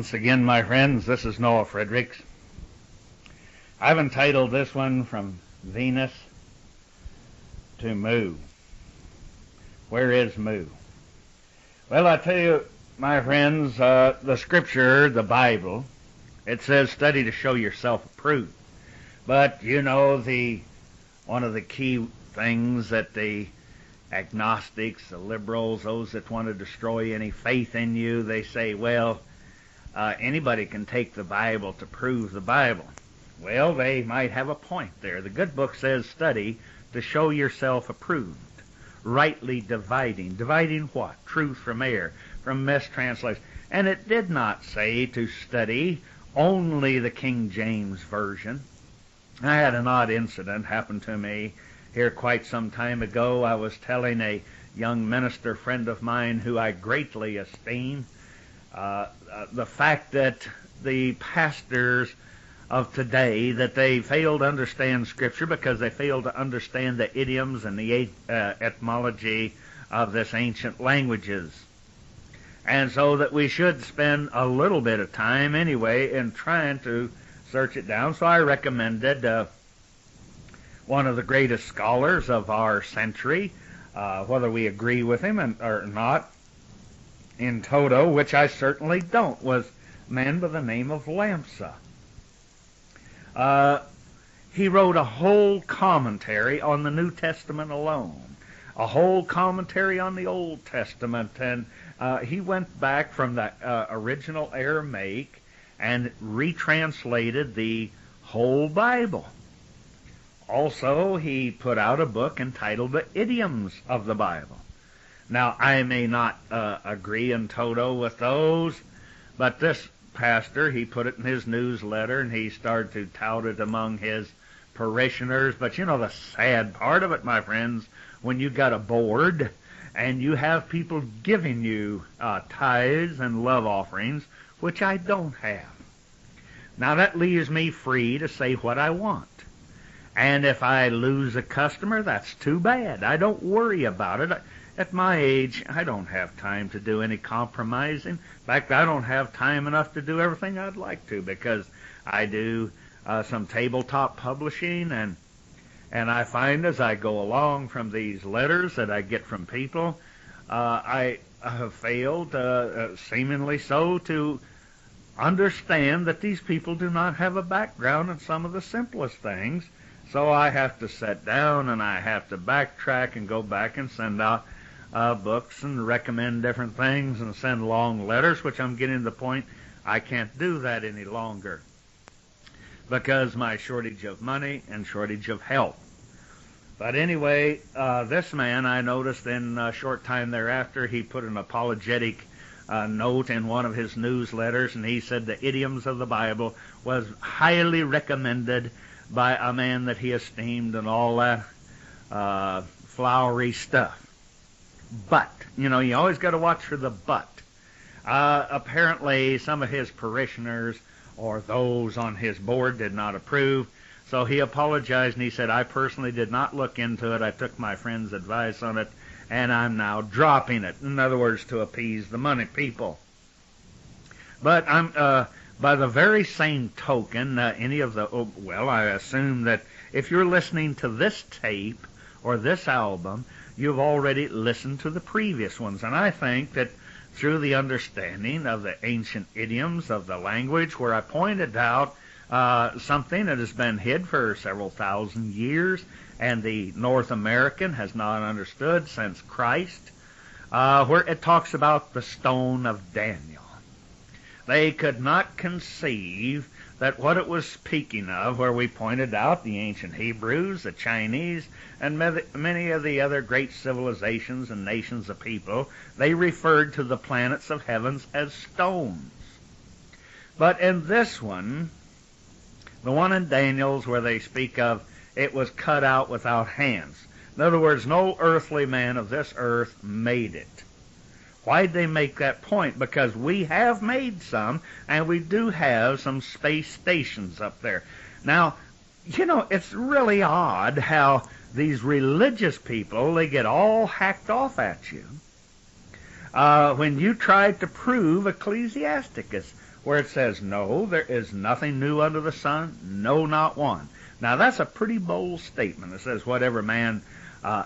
Once again, my friends, this is Noah Fredericks. I've entitled this one From Venus to Mu. Where is Mu? Well, I tell you, my friends, the Scripture, the Bible, it says study to show yourself approved. But, you know, one of the key things that the agnostics, the liberals, those that want to destroy any faith in you, they say, well, anybody can take the Bible to prove the Bible. Well, they might have a point there. The good book says study to show yourself approved, rightly dividing. Dividing what? Truth from error, from mistranslation. And it did not say to study only the King James Version. I had an odd incident happen to me here quite some time ago. I was telling a young minister friend of mine who I greatly esteem the fact that the pastors of today, that they fail to understand Scripture because they fail to understand the idioms and the etymology of this ancient languages. And so that we should spend a little bit of time anyway in trying to search it down. So I recommended one of the greatest scholars of our century, whether we agree with him or not, in toto, which I certainly don't, was a man by the name of Lamsa. He wrote a whole commentary on the New Testament alone, a whole commentary on the Old Testament, and he went back from the original Aramaic and retranslated the whole Bible. Also, he put out a book entitled The Idioms of the Bible. Now, I may not agree in toto with those, but this pastor, he put it in his newsletter, and he started to tout it among his parishioners. But you know the sad part of it, my friends, when you got a board and you have people giving you tithes and love offerings, which I don't have. Now, that leaves me free to say what I want. And if I lose a customer, that's too bad. I don't worry about it. At my age, I don't have time to do any compromising. In fact, I don't have time enough to do everything I'd like to, because I do some tabletop publishing, and I find as I go along from these letters that I get from people, I have failed, seemingly so, to understand that these people do not have a background in some of the simplest things. So I have to sit down and I have to backtrack and go back and send out books and recommend different things and send long letters, which I'm getting to the point I can't do that any longer because my shortage of money and shortage of help. But anyway, this man, I noticed in a short time thereafter, he put an apologetic note in one of his newsletters, and he said the idioms of the Bible was highly recommended by a man that he esteemed and all that flowery stuff. But, you know, you always got to watch for the but. Apparently, some of his parishioners or those on his board did not approve, so he apologized and he said, I personally did not look into it. I took my friend's advice on it, and I'm now dropping it. In other words, to appease the money people. But by the very same token, I assume that if you're listening to this tape or this album, you've already listened to the previous ones. And I think that through the understanding of the ancient idioms of the language, where I pointed out something that has been hid for several thousand years, and the North American has not understood since Christ, where it talks about the stone of Daniel. They could not conceive that what it was speaking of, where we pointed out the ancient Hebrews, the Chinese, and many of the other great civilizations and nations of people, they referred to the planets of heavens as stones. But in this one, the one in Daniel's where they speak of it was cut out without hands. In other words, no earthly man of this earth made it. Why'd they make that point? Because we have made some, and we do have some space stations up there. Now, you know, it's really odd how these religious people, they get all hacked off at you when you try to prove Ecclesiasticus. where it says, no, there is nothing new under the sun, no, not one. Now, that's a pretty bold statement. It says, whatever man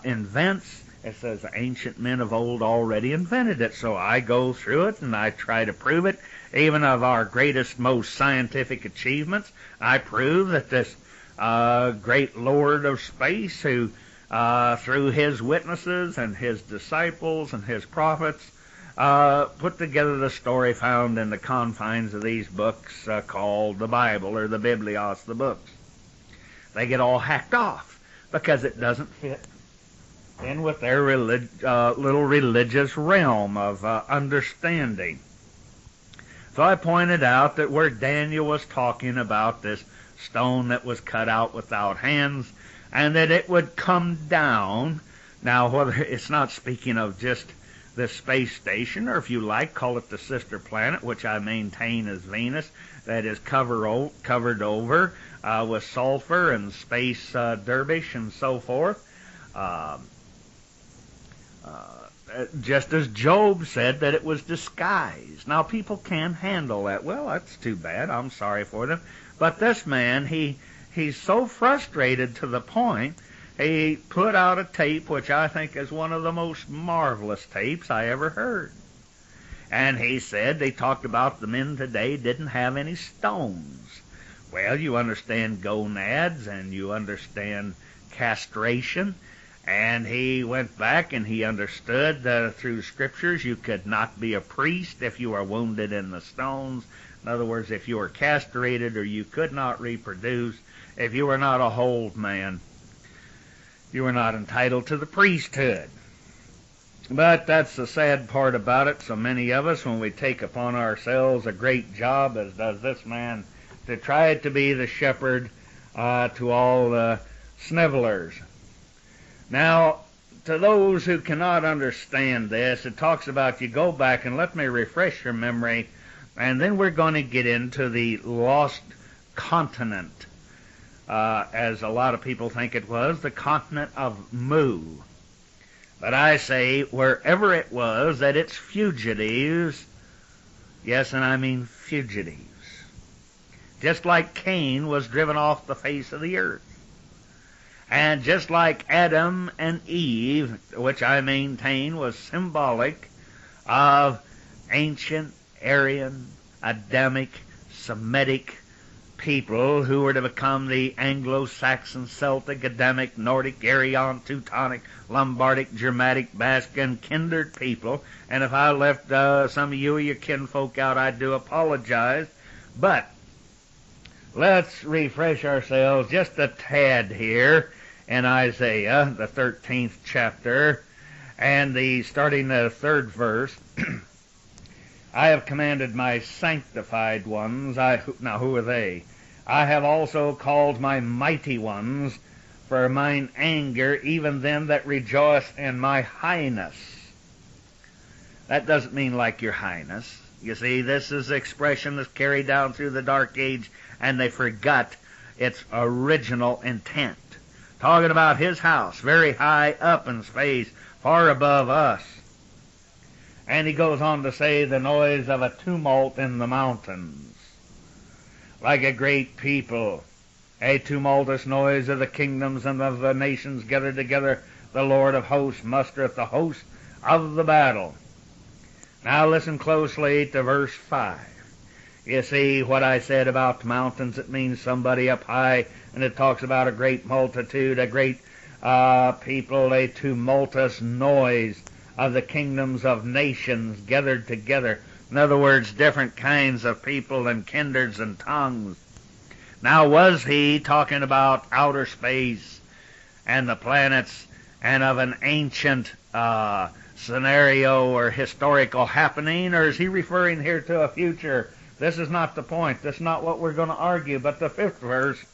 invents, it says the ancient men of old already invented it. So I go through it and I try to prove it. Even of our greatest, most scientific achievements, I prove that this great Lord of space, who through his witnesses and his disciples and his prophets, put together the story found in the confines of these books called the Bible, or the Biblios, the books. They get all hacked off because it doesn't fit in with their little religious realm of understanding. So I pointed out that where Daniel was talking about this stone that was cut out without hands, and that it would come down. Now, whether it's not speaking of just the space station, or if you like, call it the sister planet, which I maintain is Venus, that is covered over with sulfur and space dervish and so forth. Just as Job said that it was disguised. Now, people can't handle that. Well, that's too bad. I'm sorry for them. But this man, he's so frustrated to the point, he put out a tape which I think is one of the most marvelous tapes I ever heard. And he said they talked about the men today didn't have any stones. Well, you understand gonads and you understand castration. And he went back and he understood that through scriptures you could not be a priest if you were wounded in the stones. In other words, if you were castrated or you could not reproduce, if you were not a whole man, you were not entitled to the priesthood. But that's the sad part about it. So many of us, when we take upon ourselves a great job, as does this man, to try to be the shepherd to all the snivelers. Now, to those who cannot understand this, it talks about, you go back and let me refresh your memory, and then we're going to get into the lost continent, as a lot of people think it was, the continent of Mu. But I say, wherever it was, that its fugitives, yes, and I mean fugitives, just like Cain was driven off the face of the earth. And just like Adam and Eve, which I maintain was symbolic of ancient Aryan, Adamic, Semitic people who were to become the Anglo-Saxon, Celtic, Adamic, Nordic, Aryan, Teutonic, Lombardic, Germanic, Basque, and kindred people. And if I left some of you or your kinfolk out, I do apologize. But let's refresh ourselves just a tad here in Isaiah, the 13th chapter, and starting the 3rd verse. I have commanded my sanctified ones. Now, who are they? I have also called my mighty ones for mine anger, even them that rejoice in my highness. That doesn't mean like your highness. You see, this is the expression that's carried down through the Dark Age, and they forgot its original intent. Talking about his house, very high up in space, far above us. And he goes on to say, the noise of a tumult in the mountains, like a great people, a tumultuous noise of the kingdoms and of the nations gathered together. The Lord of hosts mustereth the host of the battle. Now listen closely to verse 5. You see what I said about mountains, it means somebody up high, and it talks about a great multitude, a great people, a tumultuous noise of the kingdoms of nations gathered together. In other words, different kinds of people and kindreds and tongues. Now, was he talking about outer space and the planets and of an ancient scenario or historical happening, or is he referring here to a future? This is not the point. This is not what we're going to argue. But the 5th verse,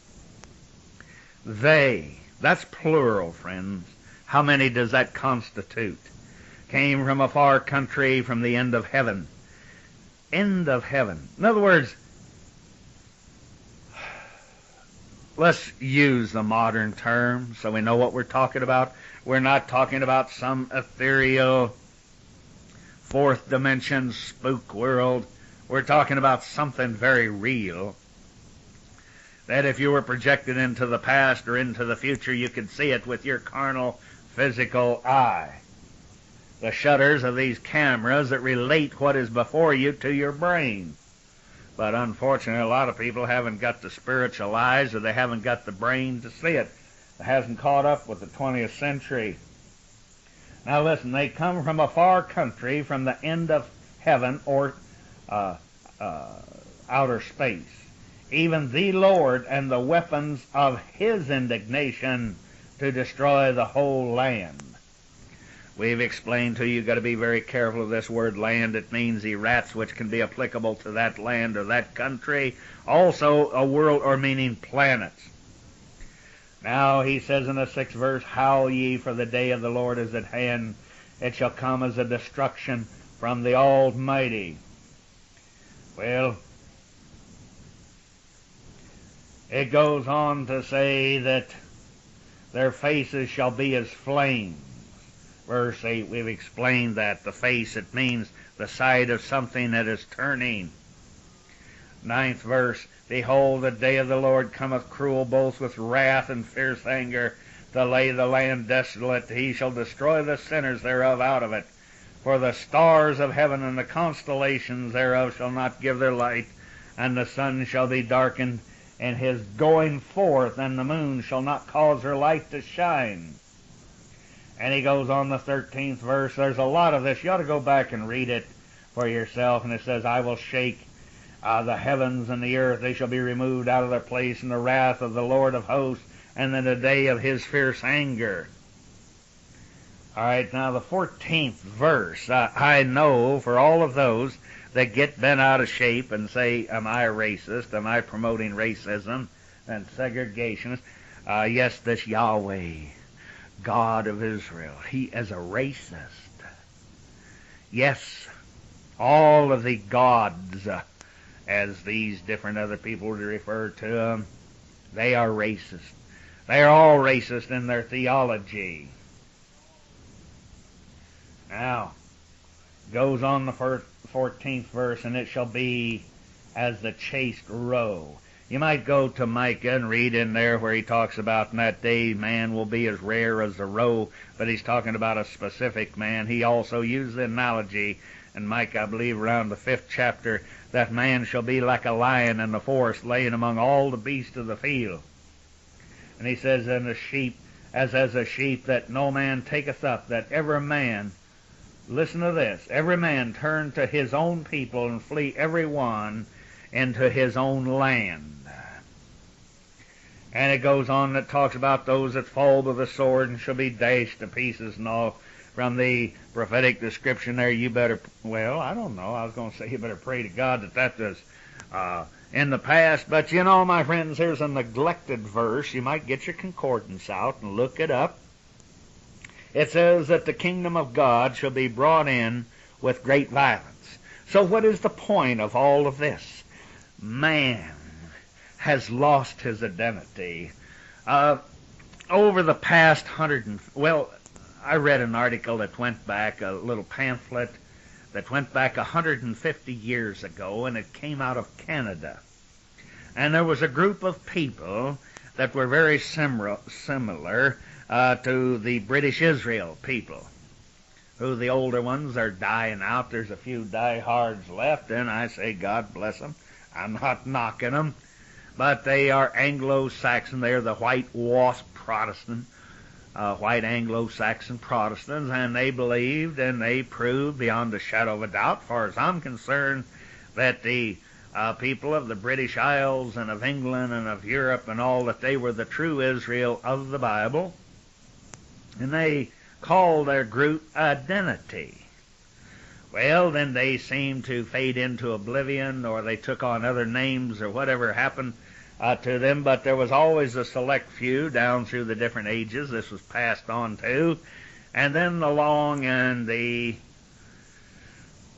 they, that's plural, friends. How many does that constitute? Came from a far country, from the end of heaven. End of heaven. In other words, let's use the modern term so we know what we're talking about. We're not talking about some ethereal, fourth dimension spook world. We're talking about something very real, that if you were projected into the past or into the future, you could see it with your carnal, physical eye. The shutters of these cameras that relate what is before you to your brain. But unfortunately, a lot of people haven't got the spiritual eyes, or they haven't got the brain to see it. It hasn't caught up with the 20th century. Now listen, they come from a far country, from the end of heaven or outer space. Even the Lord and the weapons of his indignation to destroy the whole land. We've explained to you, you've got to be very careful of this word land. It means errats, which can be applicable to that land or that country. Also a world, or meaning planets. Now he says in the 6th verse, Howl ye, for the day of the Lord is at hand. It shall come as a destruction from the Almighty. Well, it goes on to say that their faces shall be as flames. Verse 8, we've explained that. The face, it means the side of something that is turning. 9th verse, Behold, the day of the Lord cometh cruel, both with wrath and fierce anger, to lay the land desolate. He shall destroy the sinners thereof out of it. For the stars of heaven and the constellations thereof shall not give their light, and the sun shall be darkened in his going forth, and the moon shall not cause her light to shine. And he goes on the 13th verse. There's a lot of this. You ought to go back and read it for yourself. And it says, I will shake the heavens and the earth. They shall be removed out of their place in the wrath of the Lord of hosts, and in the day of his fierce anger. All right, now the 14th verse. I know for all of those that get bent out of shape and say, am I a racist? Am I promoting racism and segregation? Yes, this Yahweh, God of Israel, he is a racist. Yes, all of the gods, as these different other people would refer to them, they are racist. They are all racist in their theology. Now, goes on the 14th verse, and it shall be as the chaste roe. You might go to Micah and read in there where he talks about in that day man will be as rare as a roe, but he's talking about a specific man. He also used the analogy in Micah, I believe, around the 5th chapter, that man shall be like a lion in the forest, laying among all the beasts of the field. And he says, and a sheep, as a sheep that no man taketh up, that every man, listen to this, every man turn to his own people, and flee every one into his own land. And it goes on that talks about those that fall with the sword and shall be dashed to pieces and all. From the prophetic description there, you better, well, I don't know, I was going to say you better pray to God that was in the past. But you know, my friends, here's a neglected verse. You might get your concordance out and look it up. It says that the kingdom of God shall be brought in with great violence. So what is the point of all of this? Man has lost his identity. Over the past I read an article that went back, a little pamphlet that went back 150 years ago, and it came out of Canada. And there was a group of people that were very similar to the British Israel people, who the older ones are dying out. There's a few diehards left, and I say God bless them. I'm not knocking them, but they are Anglo-Saxon. They're the white wasp Protestant, white Anglo-Saxon Protestants, and they believed and they proved beyond a shadow of a doubt, as far as I'm concerned, that the people of the British Isles and of England and of Europe and all, that they were the true Israel of the Bible, and they called their group identity. Well, then they seemed to fade into oblivion, or they took on other names, or whatever happened to them, but there was always a select few down through the different ages this was passed on to. And then along in the,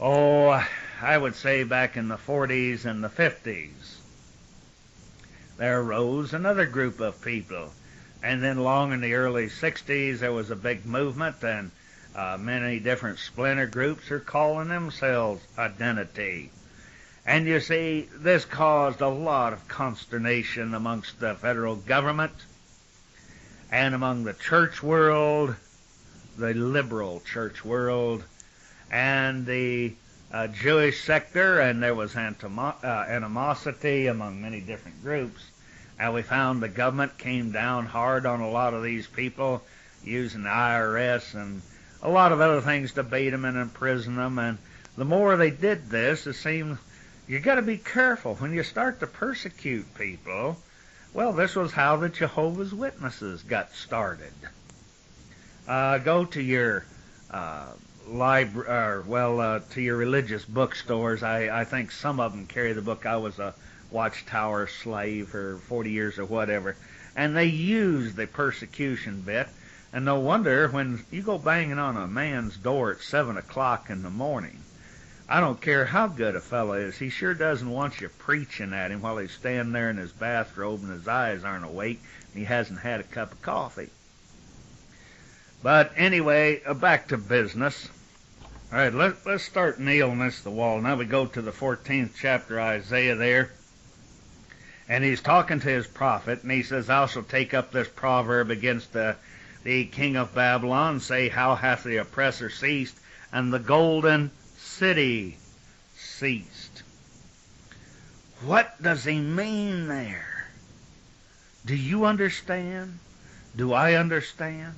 I would say back in the 40s and the 50s, there arose another group of people. And then along in the early 60s, there was a big movement, and many different splinter groups are calling themselves identity. And you see, this caused a lot of consternation amongst the federal government and among the church world, the liberal church world, and the Jewish sector, and there was animosity among many different groups. And we found the government came down hard on a lot of these people, using the IRS and a lot of other things to bait them and imprison them. And the more they did this, it seemed you got to be careful when you start to persecute people. Well, this was how the Jehovah's Witnesses got started. Go to your to your religious bookstores. I think some of them carry the book. I was a Watchtower slave for 40 years or whatever, and they use the persecution bit. And no wonder when you go banging on a man's door at 7 o'clock in the morning, I don't care how good a fellow is, he sure doesn't want you preaching at him while he's standing there in his bathrobe and his eyes aren't awake and he hasn't had a cup of coffee. But anyway, back to business. All right, let's start nailing this to the wall. Now we go to the 14th chapter of Isaiah there. And he's talking to his prophet, and he says, "Thou shalt take up this proverb against the king of Babylon, say, how hath the oppressor ceased, and the golden city ceased." What does he mean there? Do you understand? Do I understand?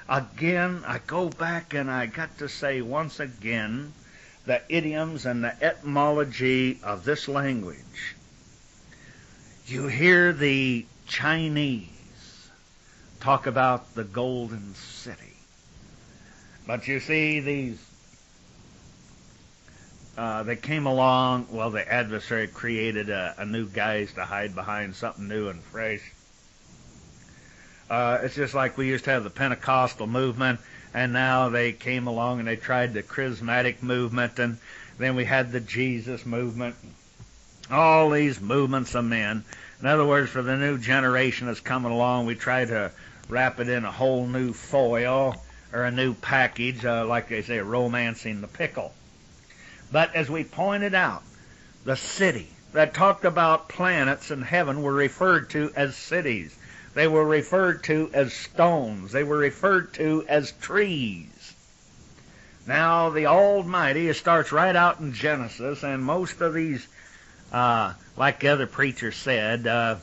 Again, I go back and I got to say once again the idioms and the etymology of this language. You hear the Chinese talk about the golden city. But you see, these they came along, well, the adversary created a new guise to hide behind, something new and fresh. It's just like we used to have the Pentecostal movement, and now they came along and they tried the charismatic movement, and then we had the Jesus movement. All these movements of men. In other words, for the new generation that's coming along, we try to wrap it in a whole new foil or a new package, like they say, romancing the pickle. But as we pointed out, the city that talked about planets in heaven were referred to as cities. They were referred to as stones. They were referred to as trees. Now, the Almighty, it starts right out in Genesis, and most of these, like the other preacher said, a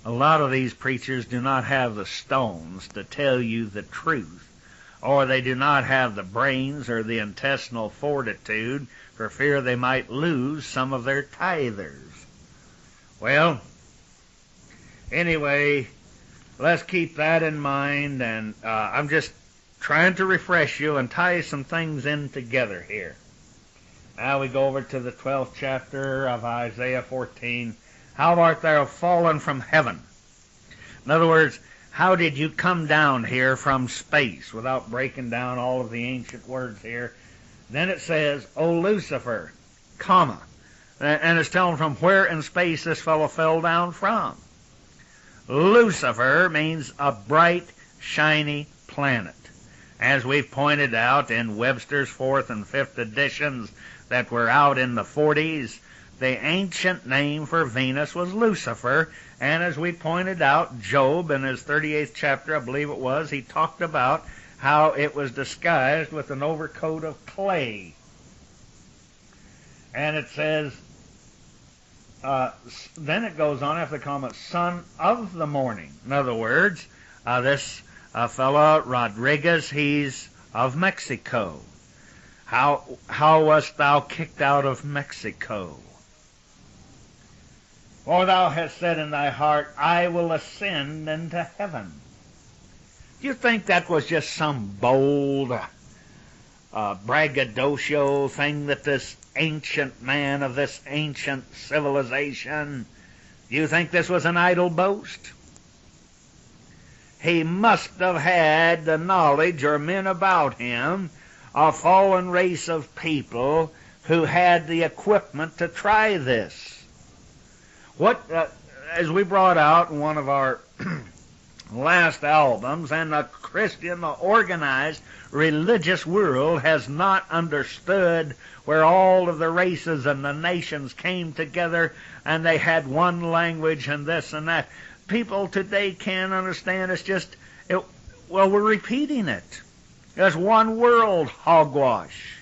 lot of these preachers do not have the stones to tell you the truth, or they do not have the brains or the intestinal fortitude for fear they might lose some of their tithers. Well, anyway, let's keep that in mind, and I'm just trying to refresh you and tie some things in together here. Now we go over to the 12th chapter of Isaiah 14. How art thou fallen from heaven? In other words, how did you come down here from space, without breaking down all of the ancient words here? Then it says, O Lucifer, comma, and it's telling from where in space this fellow fell down from. Lucifer means a bright, shiny planet. As we've pointed out in Webster's 4th and 5th editions that were out in the 40s, the ancient name for Venus was Lucifer, and as we pointed out, Job in his 38th chapter, I believe it was, he talked about how it was disguised with an overcoat of clay. And it says, then it goes on after the comment, son of the morning. In other words, this fella Rodriguez, he's of Mexico. How wast thou kicked out of Mexico? For thou hast said in thy heart, I will ascend into heaven. Do you think that was just some bold braggadocio thing that this ancient man of this ancient civilization, do you think this was an idle boast? He must have had the knowledge or men about him, a fallen race of people who had the equipment to try this. What, as we brought out in one of our last albums, and the Christian, the organized religious world has not understood where all of the races and the nations came together and they had one language and this and that. People today can't understand. Well, we're repeating it. There's one world hogwash.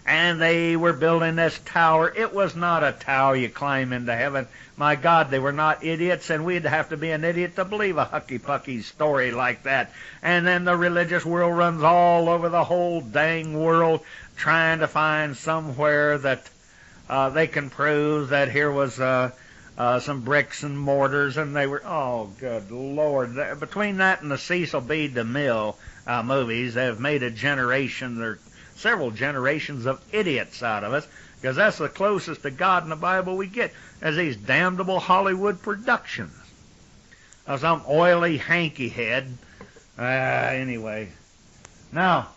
And they were building this tower. It was not a tower you climb into heaven. My God, they were not idiots, and we'd have to be an idiot to believe a hucky-pucky story like that. And then the religious world runs all over the whole dang world trying to find somewhere that they can prove that here was some bricks and mortars, and they were, oh, good Lord. Between that and the Cecil B. DeMille movies, they've made a generation, or several generations of idiots out of us, because that's the closest to God in the Bible we get, as these damnable Hollywood productions of some oily hanky head. Anyway. Now,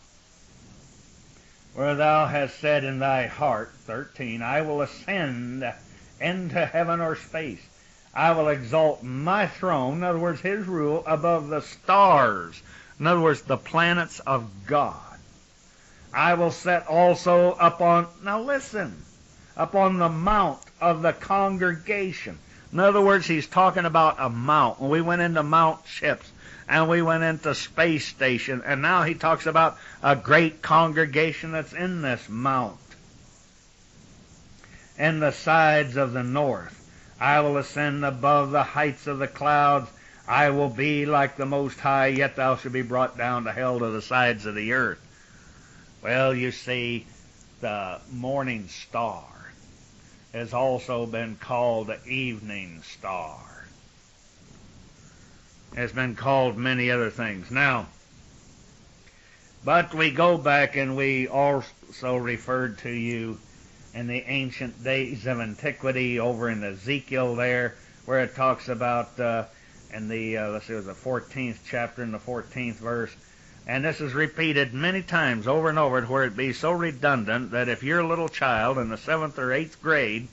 where thou hast said in thy heart, 13, I will ascend into heaven or space. I will exalt my throne, in other words, his rule, above the stars. In other words, the planets of God. I will set also upon, now listen, upon the mount of the congregation. In other words, he's talking about a mount. We went into mount ships, and we went into space station, and now he talks about a great congregation that's in this mount. In the sides of the north, I will ascend above the heights of the clouds. I will be like the Most High, yet thou shalt be brought down to hell to the sides of the earth. Well, you see, the morning star has also been called the evening star. It's been called many other things. Now, but we go back and we also referred to you in the ancient days of antiquity over in Ezekiel there, where it talks about in the, let's see, it was the 14th chapter in the 14th verse. And this is repeated many times over and over, where it be so redundant that if your little child in the 7th or 8th grade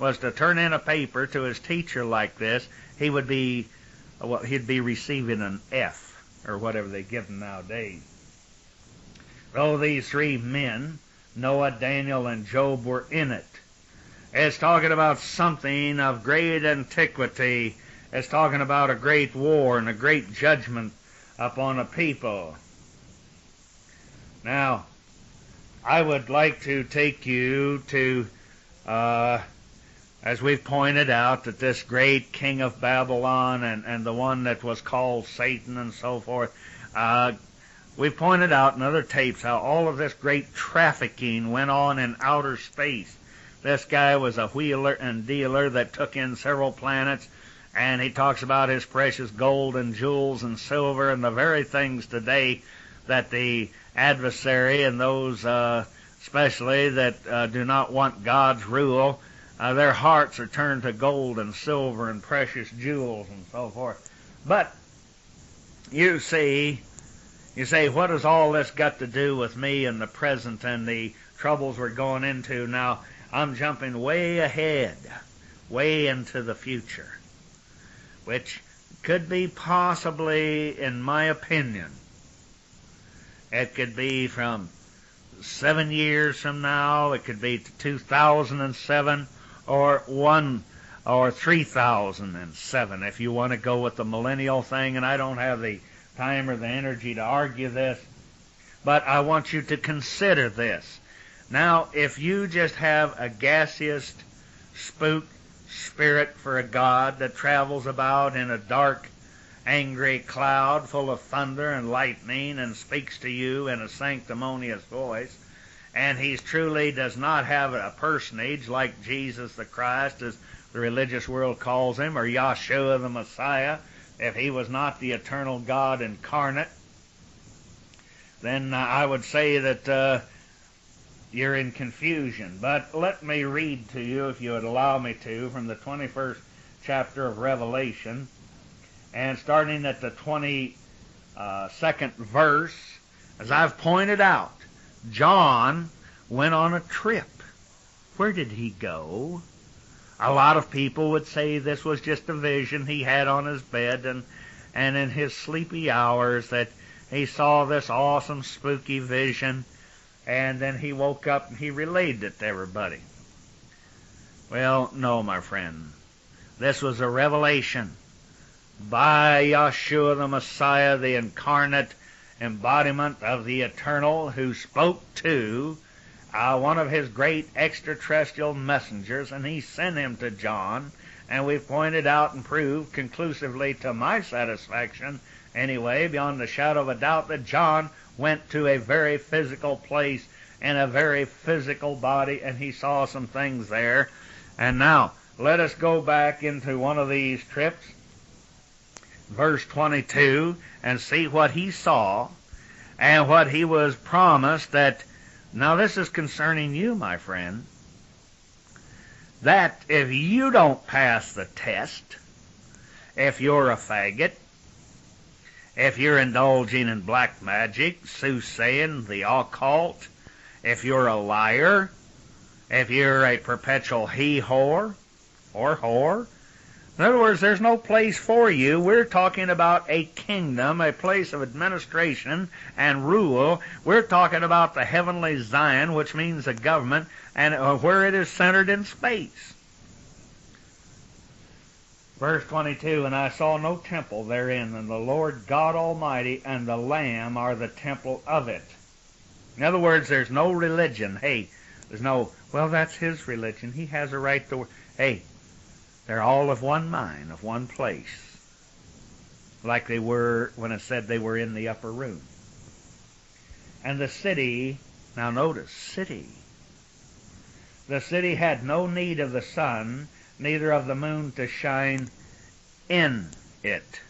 was to turn in a paper to his teacher like this, he would be, well, he'd be receiving an F, or whatever they give him nowadays. Though these three men, Noah, Daniel, and Job, were in it, it's talking about something of great antiquity. It's talking about a great war and a great judgment upon a people. Now, I would like to take you to, as we've pointed out, that this great king of Babylon and the one that was called Satan and so forth, we've pointed out in other tapes how all of this great trafficking went on in outer space. This guy was a wheeler and dealer that took in several planets, and he talks about his precious gold and jewels and silver and the very things today that the adversary and those especially that do not want God's rule, their hearts are turned to gold and silver and precious jewels and so forth. But you say, what has all this got to do with me and the present and the troubles we're going into now? I'm jumping way ahead, way into the future, which could be possibly, in my opinion, it could be from 7 years from now, it could be to 2007, or 3007, if you want to go with the millennial thing, and I don't have the time or the energy to argue this, but I want you to consider this. Now, if you just have a gaseous spook spirit for a God that travels about in a dark, angry cloud full of thunder and lightning and speaks to you in a sanctimonious voice, and he truly does not have a personage like Jesus the Christ, as the religious world calls him, or Yahshua the Messiah, if he was not the eternal God incarnate, then I would say that you're in confusion. But let me read to you, if you would allow me to, from the 21st chapter of Revelation, and starting at the 22nd verse. As I've pointed out, John went on a trip. Where did he go? A lot of people would say this was just a vision he had on his bed, and in his sleepy hours that he saw this awesome spooky vision, and then he woke up and he relayed it to everybody. Well, no, my friend. This was a revelation by Yeshua the Messiah, the incarnate embodiment of the Eternal, who spoke to one of his great extraterrestrial messengers, and he sent him to John. And we've pointed out and proved conclusively, to my satisfaction anyway, beyond the shadow of a doubt, that John went to a very physical place in a very physical body, and he saw some things there. And now, let us go back into one of these trips, verse 22, and see what he saw and what he was promised that, now this is concerning you, my friend, that if you don't pass the test, if you're a faggot, if you're indulging in black magic, soothsaying, the occult, if you're a liar, if you're a perpetual he-whore or whore, in other words, there's no place for you. We're talking about a kingdom, a place of administration and rule. We're talking about the heavenly Zion, which means a government, and where it is centered in space. Verse 22, and I saw no temple therein, and the Lord God Almighty and the Lamb are the temple of it. In other words, there's no religion. Hey, there's no, well, that's his religion. He has a right to, hey, they're all of one mind, of one place, like they were when it said they were in the upper room. And the city, now notice, city. The city had no need of the sun, neither of the moon to shine in it.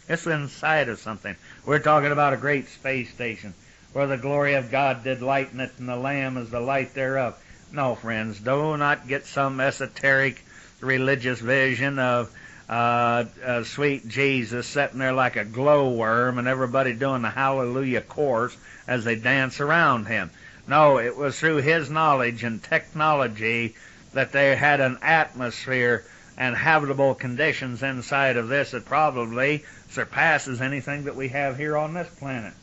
It's inside of something. We're talking about a great space station, where the glory of God did lighten it, and the Lamb is the light thereof. No, friends, do not get some esoteric religious vision of sweet Jesus sitting there like a glowworm and everybody doing the hallelujah chorus as they dance around him. No, it was through his knowledge and technology that they had an atmosphere and habitable conditions inside of this that probably surpasses anything that we have here on this planet.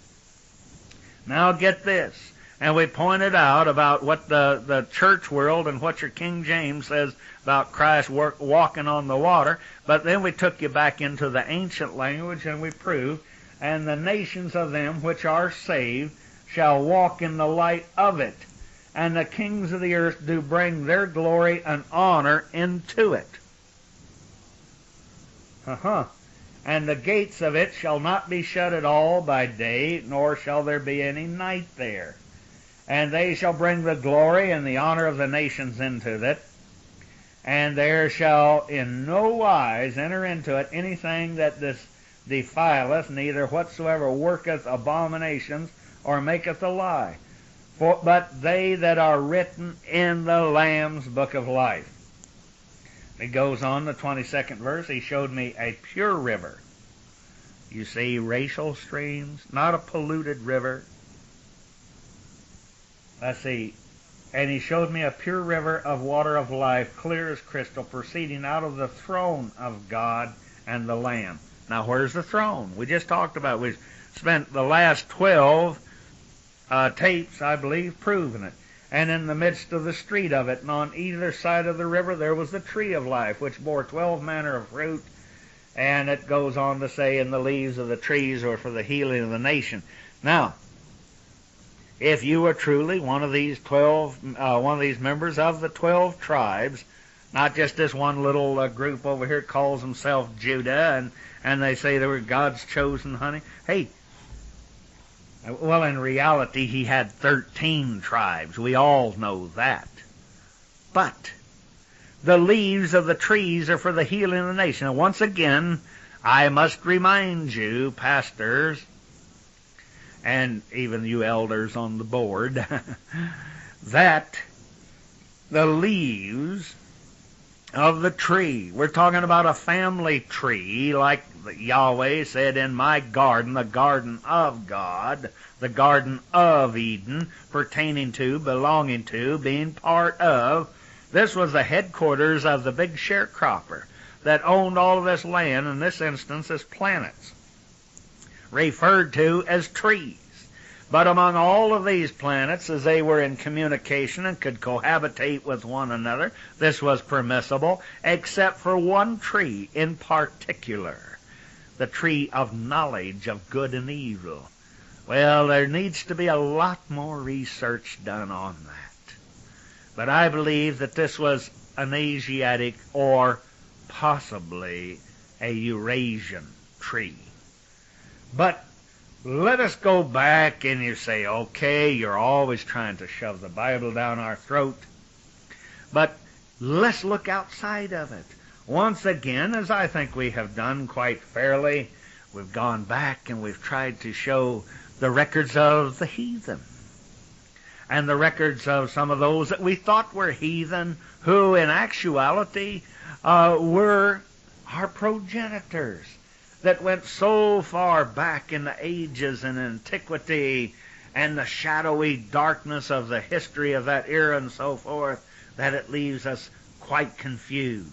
Now get this. And we pointed out about what the church world and what your King James says about Christ walking on the water. But then we took you back into the ancient language and we proved, and the nations of them which are saved shall walk in the light of it. And the kings of the earth do bring their glory and honor into it. And the gates of it shall not be shut at all by day, nor shall there be any night there. And they shall bring the glory and the honor of the nations into it. And there shall in no wise enter into it anything that defileth, neither whatsoever worketh abominations, or maketh a lie. But they that are written in the Lamb's book of life. It goes on, the 22nd verse, he showed me a pure river. You see, racial streams, not a polluted river. Let's see. And he showed me a pure river of water of life, clear as crystal, proceeding out of the throne of God and the Lamb. Now, where's the throne? We just talked about it. We spent the last 12 tapes, I believe, proving it. And in the midst of the street of it, and on either side of the river, there was the tree of life, which bore 12 manner of fruit. And it goes on to say, and the leaves of the trees are for the healing of the nation. Now, if you are truly one of these members of the 12 tribes, not just this one little group over here calls himself Judah, and they say they were God's chosen honey. Hey, well, in reality, he had 13 tribes. We all know that. But the leaves of the trees are for the healing of the nation. And once again, I must remind you, pastors, and even you elders on the board, that the leaves of the tree, we're talking about a family tree, like Yahweh said, in my garden, the garden of God, the garden of Eden, pertaining to, belonging to, being part of. This was the headquarters of the big sharecropper. that owned all of this land, in this instance as planets, referred to as trees. But among all of these planets, as they were in communication and could cohabitate with one another, this was permissible, except for one tree in particular, the tree of knowledge of good and evil. Well, there needs to be a lot more research done on that. But I believe that this was an Asiatic or possibly a Eurasian tree. But let us go back, and you say, okay, you're always trying to shove the Bible down our throat. But let's look outside of it. Once again, as I think we have done quite fairly, we've gone back and we've tried to show the records of the heathen, and the records of some of those that we thought were heathen, who in actuality were our progenitors, that went so far back in the ages and antiquity and the shadowy darkness of the history of that era and so forth, that it leaves us quite confused.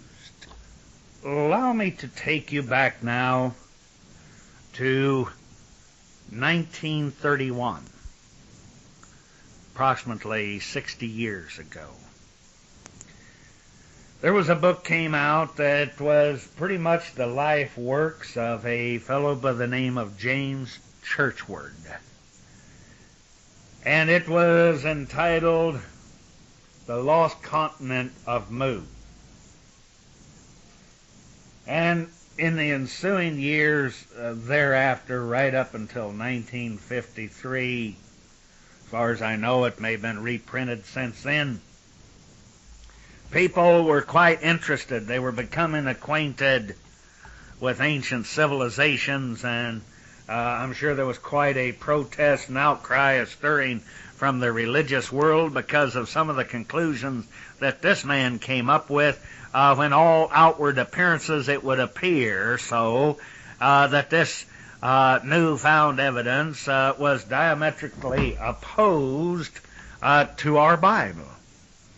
Allow me to take you back now to 1931, approximately 60 years ago. There was a book came out that was pretty much the life works of a fellow by the name of James Churchward. And it was entitled The Lost Continent of Mu. And in the ensuing years thereafter, right up until 1953, as far as I know, it may have been reprinted since then, people were quite interested. They were becoming acquainted with ancient civilizations, and I'm sure there was quite a protest and outcry, a stirring from the religious world because of some of the conclusions that this man came up with, when all outward appearances it would appear so that this newfound evidence was diametrically opposed to our Bible.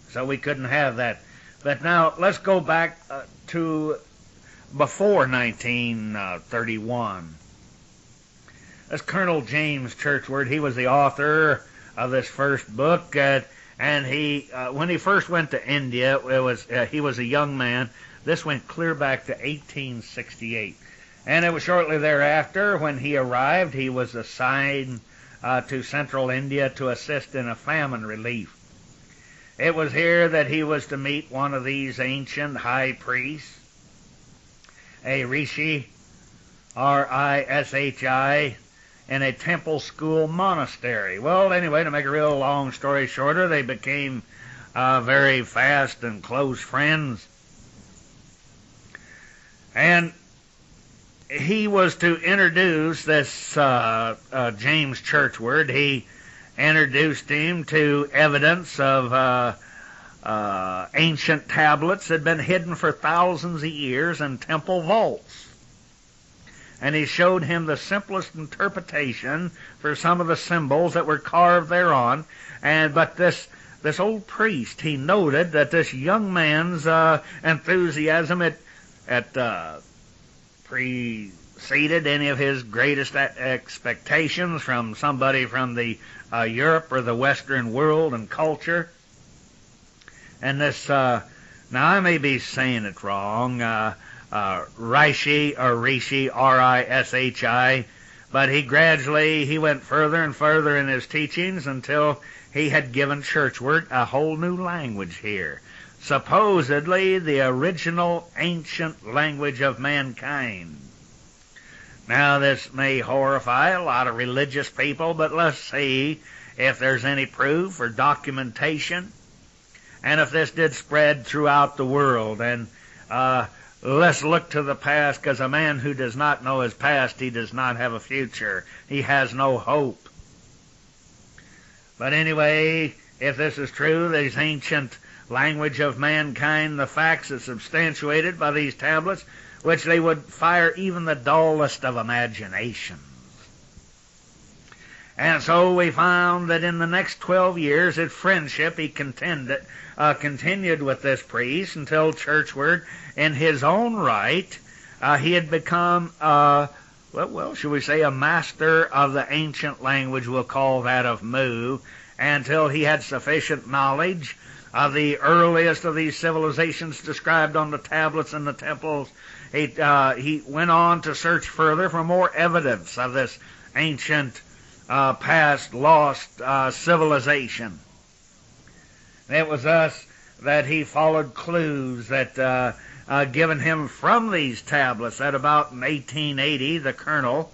So we couldn't have that. But now let's go back to before 1931. That's Colonel James Churchward. He was the author of this first book, and he, when he first went to India, he was a young man. This went clear back to 1868. And it was shortly thereafter when he arrived, he was assigned to central India to assist in a famine relief. It was here that he was to meet one of these ancient high priests, a rishi, R-I-S-H-I, in a temple school monastery. Well, anyway, to make a real long story shorter, they became very fast and close friends. And he was to introduce this James Churchward. He introduced him to evidence of ancient tablets that had been hidden for thousands of years in temple vaults. And he showed him the simplest interpretation for some of the symbols that were carved thereon. But this old priest, he noted that this young man's enthusiasm preceded any of his greatest expectations from somebody from the Europe or the Western world and culture. And this, now I may be saying it wrong, Rishi, R-I-S-H-I, but he went further and further in his teachings until he had given Churchward a whole new language here, supposedly the original ancient language of mankind. Now, this may horrify a lot of religious people, but let's see if there's any proof or documentation, and if this did spread throughout the world. And let's look to the past, because a man who does not know his past, he does not have a future. He has no hope. But anyway, if this is true, this ancient language of mankind, the facts are substantiated by these tablets, which they would fire even the dullest of imaginations. And so we found that in the next 12 years, his friendship, he continued with this priest until churchward, in his own right, he had become, should we say, a master of the ancient language, we'll call that of Mu, until he had sufficient knowledge of the earliest of these civilizations described on the tablets in the temples. He went on to search further for more evidence of this ancient past lost civilization. It was thus that he followed clues that given him from these tablets. At about 1880, the colonel,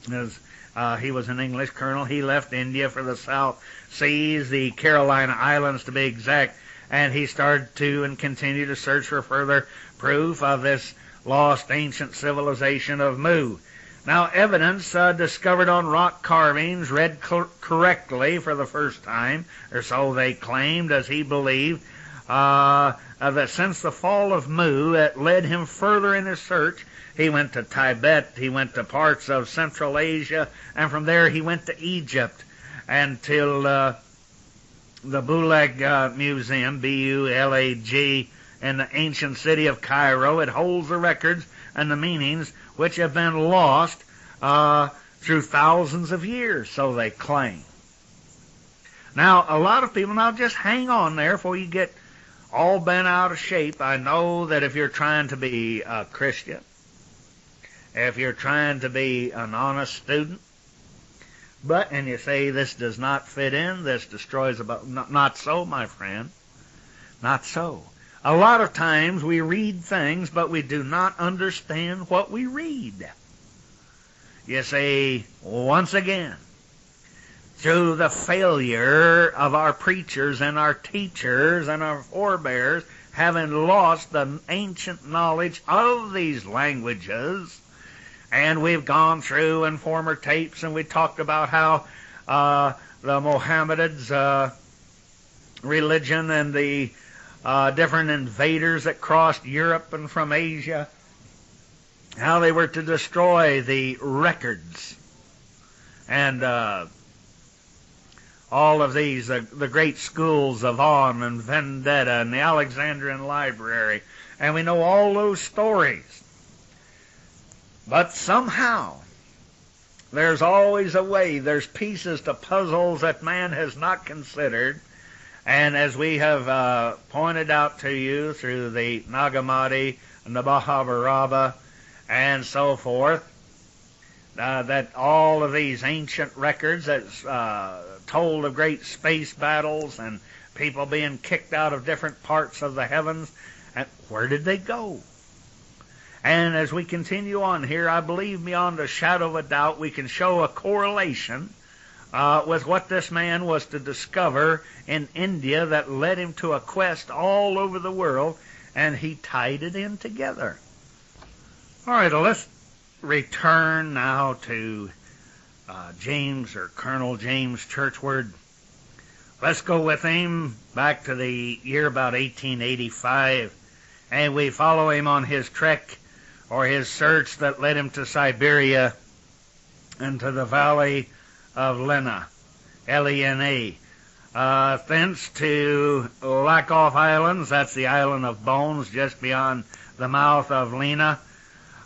he was an English colonel, he left India for the South Seas, the Carolina Islands to be exact, and he started to and continued to search for further proof of this lost ancient civilization of Mu. Now, evidence discovered on rock carvings, read correctly for the first time, or so they claimed, as he believed, that since the fall of Mu, it led him further in his search. He went to Tibet, he went to parts of Central Asia, and from there he went to Egypt until the Bulag Museum, B-U-L-A-G, in the ancient city of Cairo. It holds the records and the meanings which have been lost through thousands of years, so they claim. Now, a lot of people, now just hang on there before you get all bent out of shape. I know that if you're trying to be a Christian, if you're trying to be an honest student, and you say this does not fit in, this destroys about, not so, my friend, not so. A lot of times we read things, but we do not understand what we read. You see, once again, through the failure of our preachers and our teachers and our forebears, having lost the ancient knowledge of these languages, and we've gone through in former tapes and we talked about how the Mohammedans' religion and the different invaders that crossed Europe and from Asia, how they were to destroy the records and all of these, the great schools of On and Vendetta and the Alexandrian Library, and we know all those stories. But somehow, there's always a way, there's pieces to puzzles that man has not considered. And as we have pointed out to you through the Nag Hammadi and the Mahabharata and so forth, that all of these ancient records that told of great space battles and people being kicked out of different parts of the heavens, and where did they go? And as we continue on here, I believe beyond a shadow of a doubt we can show a correlation with what this man was to discover in India that led him to a quest all over the world, and he tied it in together. All right, let's return now to James, or Colonel James Churchward. Let's go with him back to the year about 1885, and we follow him on his trek or his search that led him to Siberia and to the valley of Lena, L-E-N-A. Thence to Lakoff Islands, that's the island of Bones just beyond the mouth of Lena,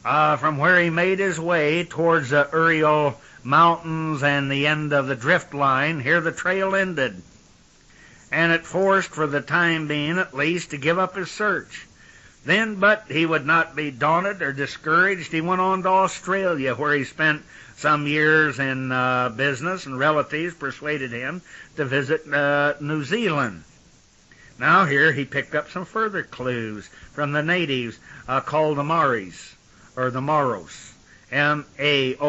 from where he made his way towards the Ural Mountains and the end of the drift line. Here the trail ended, and it forced, for the time being at least, to give up his search. Then, but he would not be daunted or discouraged. He went on to Australia, where he spent some years in business, and relatives persuaded him to visit New Zealand. Now here he picked up some further clues from the natives called the Maoris, or the Moros, M-A-O-R-I-S.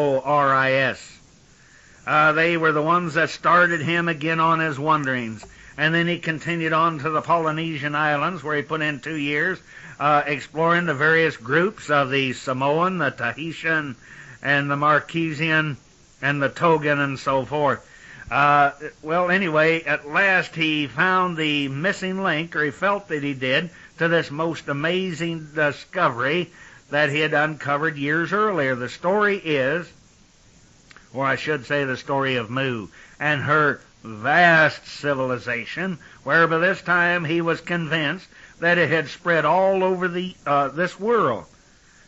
They were the ones that started him again on his wanderings. And then he continued on to the Polynesian Islands, where he put in 2 years exploring the various groups of the Samoan, the Tahitian, and the Marquesian, and the Togan, and so forth. Well, anyway, at last he found the missing link, or he felt that he did, to this most amazing discovery that he had uncovered years earlier. The story is, or I should say the story of Mu, and her vast civilization, where by this time he was convinced that it had spread all over this world.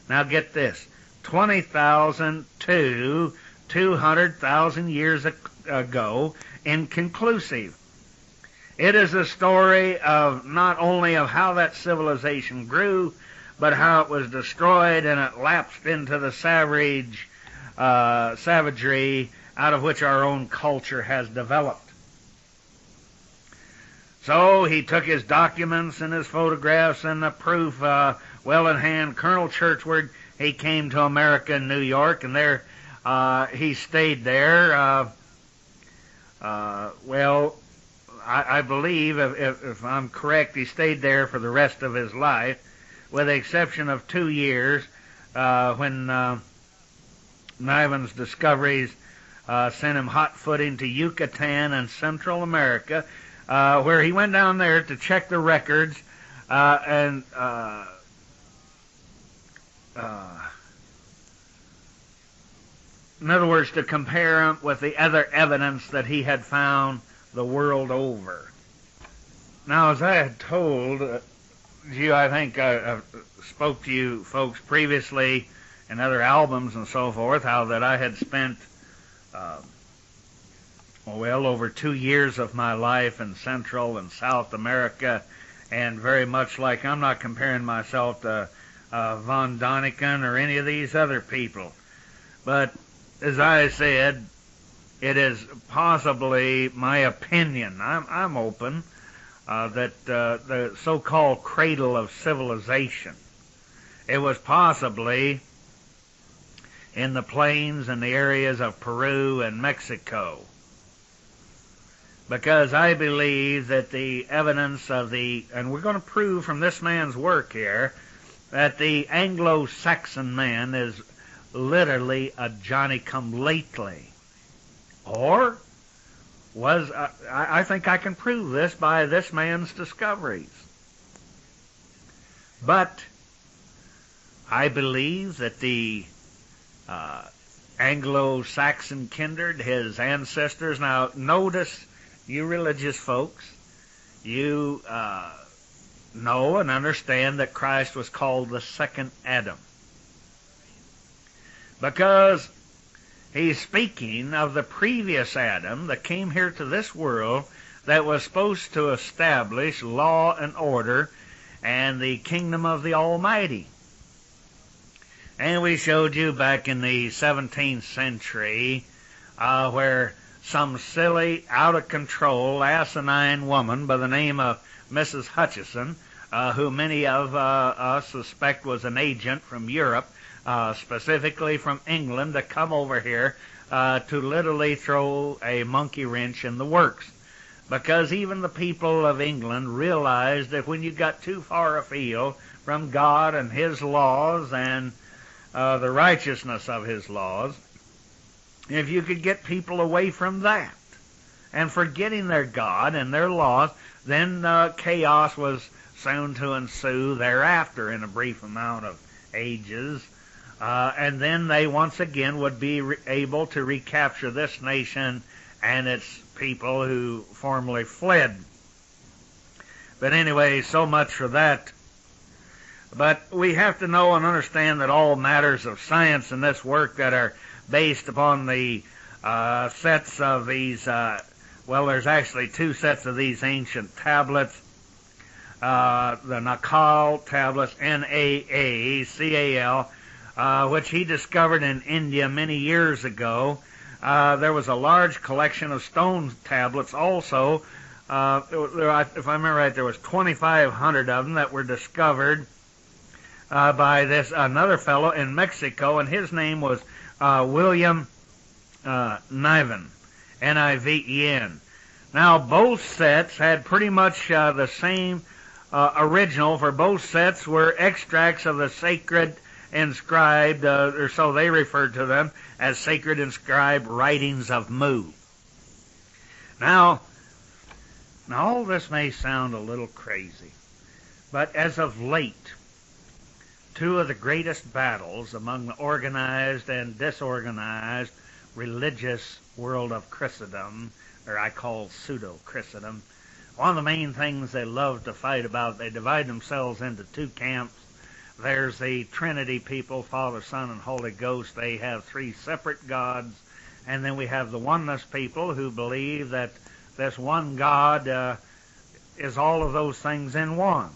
Now get this, 20,000 to 200,000 years ago, inconclusive. It is a story of not only of how that civilization grew, but how it was destroyed and it lapsed into the savagery out of which our own culture has developed. So he took his documents and his photographs and the proof well in hand. Colonel Churchward, he came to America in New York, and there he stayed there. I believe, if I'm correct, he stayed there for the rest of his life, with the exception of 2 years when Niven's discoveries sent him hot footing to Yucatan and Central America, where he went down there to check the records in other words, to compare them with the other evidence that he had found the world over. Now, as I had told you, I think I spoke to you folks previously in other albums and so forth, how that I had spent over 2 years of my life in Central and South America, and very much like, I'm not comparing myself to von Däniken or any of these other people, but as I said, it is possibly my opinion, I'm open, that the so-called cradle of civilization, it was possibly in the plains and the areas of Peru and Mexico. Because I believe that the evidence of and we're going to prove from this man's work here, that the Anglo-Saxon man is literally a Johnny-come-lately. Or I think I can prove this by this man's discoveries. But I believe that the Anglo-Saxon kindred, his ancestors. Now, notice, you religious folks, you know and understand that Christ was called the second Adam, because he's speaking of the previous Adam that came here to this world, that was supposed to establish law and order and the kingdom of the Almighty. And we showed you back in the 17th century where some silly, out-of-control, asinine woman by the name of Mrs. Hutchison, who many of us suspect was an agent from Europe, specifically from England, to come over here to literally throw a monkey wrench in the works. Because even the people of England realized that when you got too far afield from God and His laws and the righteousness of His laws, if you could get people away from that and forgetting their God and their laws, then chaos was soon to ensue thereafter in a brief amount of ages. And then they once again would be able to recapture this nation and its people who formerly fled. But anyway, so much for that. But we have to know and understand that all matters of science in this work that are based upon the sets of these, there's actually 2 sets of these ancient tablets, the Nakal tablets, Naacal, which he discovered in India many years ago. There was a large collection of stone tablets also. If I remember right, there was 2,500 of them that were discovered by this another fellow in Mexico, and his name was William Niven, Niven. Now, both sets had pretty much the same original, for both sets were extracts of the sacred inscribed, or so they referred to them, as sacred inscribed writings of Mu. Now all this may sound a little crazy, but as of late, 2 of the greatest battles among the organized and disorganized religious world of Christendom, or I call pseudo-Christendom, one of the main things they love to fight about, they divide themselves into two camps. There's the Trinity people, Father, Son, and Holy Ghost. They have three separate gods. And then we have the oneness people who believe that this one God is all of those things in one.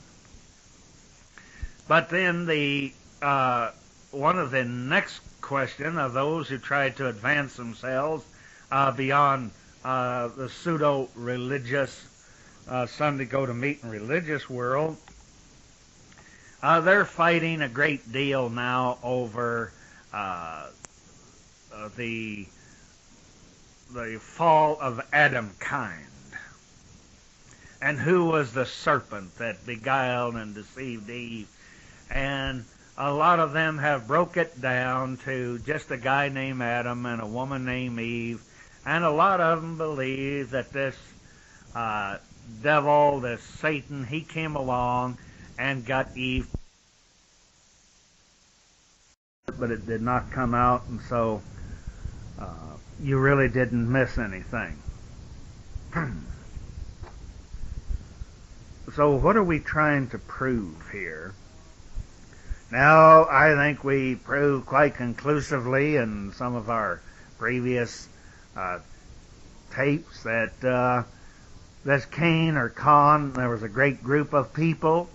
But then one of the next question of those who try to advance themselves beyond the pseudo-religious Sunday go-to-meeting religious world, they're fighting a great deal now over the fall of Adam kind. And who was the serpent that beguiled and deceived Eve? And a lot of them have broke it down to just a guy named Adam and a woman named Eve. And a lot of them believe that this devil, this Satan, he came along and got Eve. But it did not come out, and so you really didn't miss anything. So what are we trying to prove here? Now, I think we proved quite conclusively in some of our previous tapes that this Cain or Con, there was a great group of people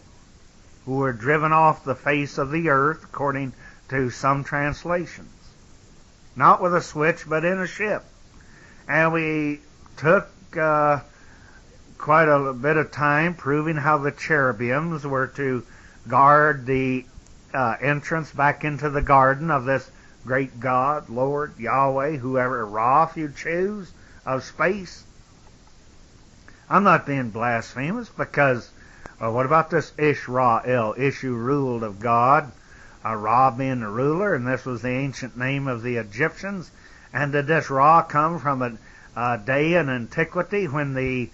who were driven off the face of the earth, according to some translations. Not with a switch, but in a ship. And we took quite a bit of time proving how the cherubims were to guard the entrance back into the garden of this great God, Lord, Yahweh, whoever, Ra, if you choose, of space. I'm not being blasphemous because what about this Israel, issue ruled of God, Ra being the ruler, and this was the ancient name of the Egyptians. And did this Ra come from a day in antiquity when the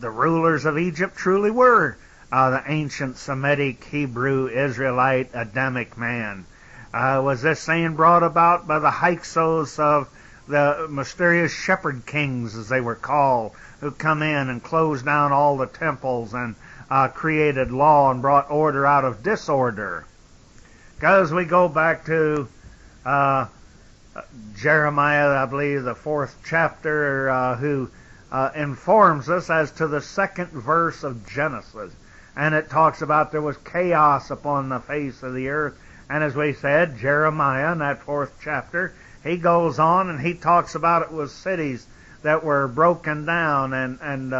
rulers of Egypt truly were the ancient Semitic, Hebrew, Israelite, Adamic man? Was this saying brought about by the Hyksos of the mysterious shepherd kings, as they were called, who come in and closed down all the temples and created law and brought order out of disorder? Because we go back to Jeremiah, I believe, the 4th chapter, who informs us as to the 2nd verse of Genesis. And it talks about there was chaos upon the face of the earth. And as we said, Jeremiah in that 4th chapter, he goes on and he talks about it was cities that were broken down and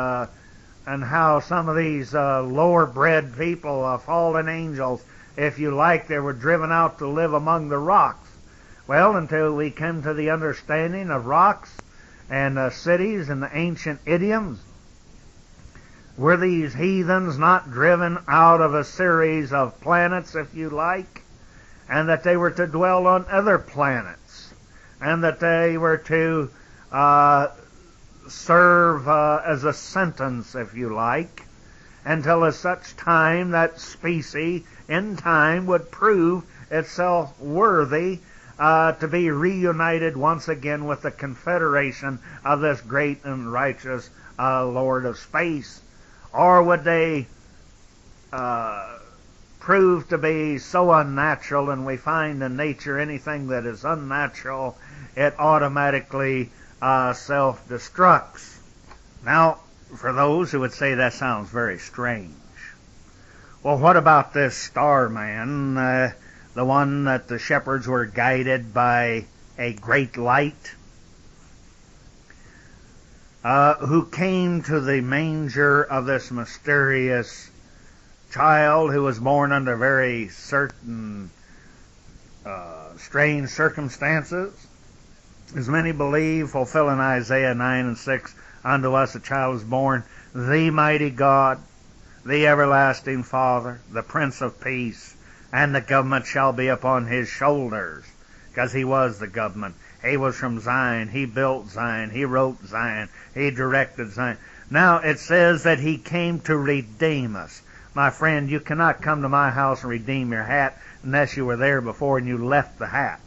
how some of these lower bred people, fallen angels, if you like, they were driven out to live among the rocks. Well, until we came to the understanding of rocks and cities and the ancient idioms, were these heathens not driven out of a series of planets, if you like, and that they were to dwell on other planets, and that they were to serve as a sentence, if you like, until at such time that species in time would prove itself worthy to be reunited once again with the confederation of this great and righteous Lord of space? Or would they prove to be so unnatural, and we find in nature anything that is unnatural, it automatically self-destructs? Now, for those who would say that sounds very strange, well, what about this star man, the one that the shepherds were guided by a great light, who came to the manger of this mysterious child who was born under very certain strange circumstances? As many believe, fulfilling Isaiah 9 and 6, unto us a child was born, the mighty God, the everlasting Father, the Prince of Peace, and the government shall be upon his shoulders. Because he was the government. He was from Zion. He built Zion. He wrote Zion. He directed Zion. Now it says that he came to redeem us. My friend, you cannot come to my house and redeem your hat unless you were there before and you left the hat.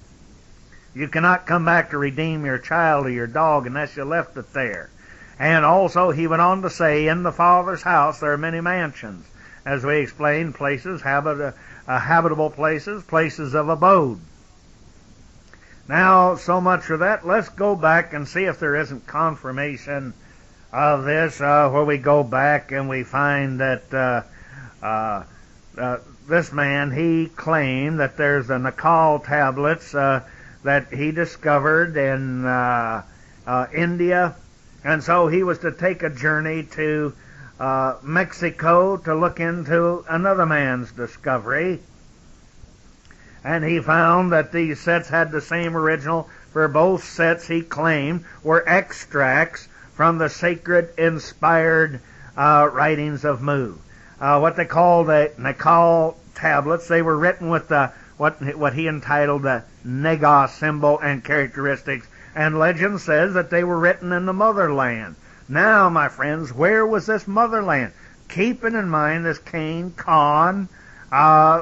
You cannot come back to redeem your child or your dog unless you left it there. And also he went on to say, in the Father's house there are many mansions. As we explained, places, habitable places, places of abode. Now, so much for that. Let's go back and see if there isn't confirmation of this, where we go back and we find that this man, he claimed that there's the Nakal tablets that he discovered in India, and so he was to take a journey to Mexico to look into another man's discovery. And he found that these sets had the same original, for both sets, he claimed, were extracts from the sacred inspired writings of Mu. What they call the Nakal tablets, they were written with the what he entitled the Nega symbol and characteristics, and legend says that they were written in the motherland. Now, my friends, where was this motherland? Keeping in mind this Cain, Khan,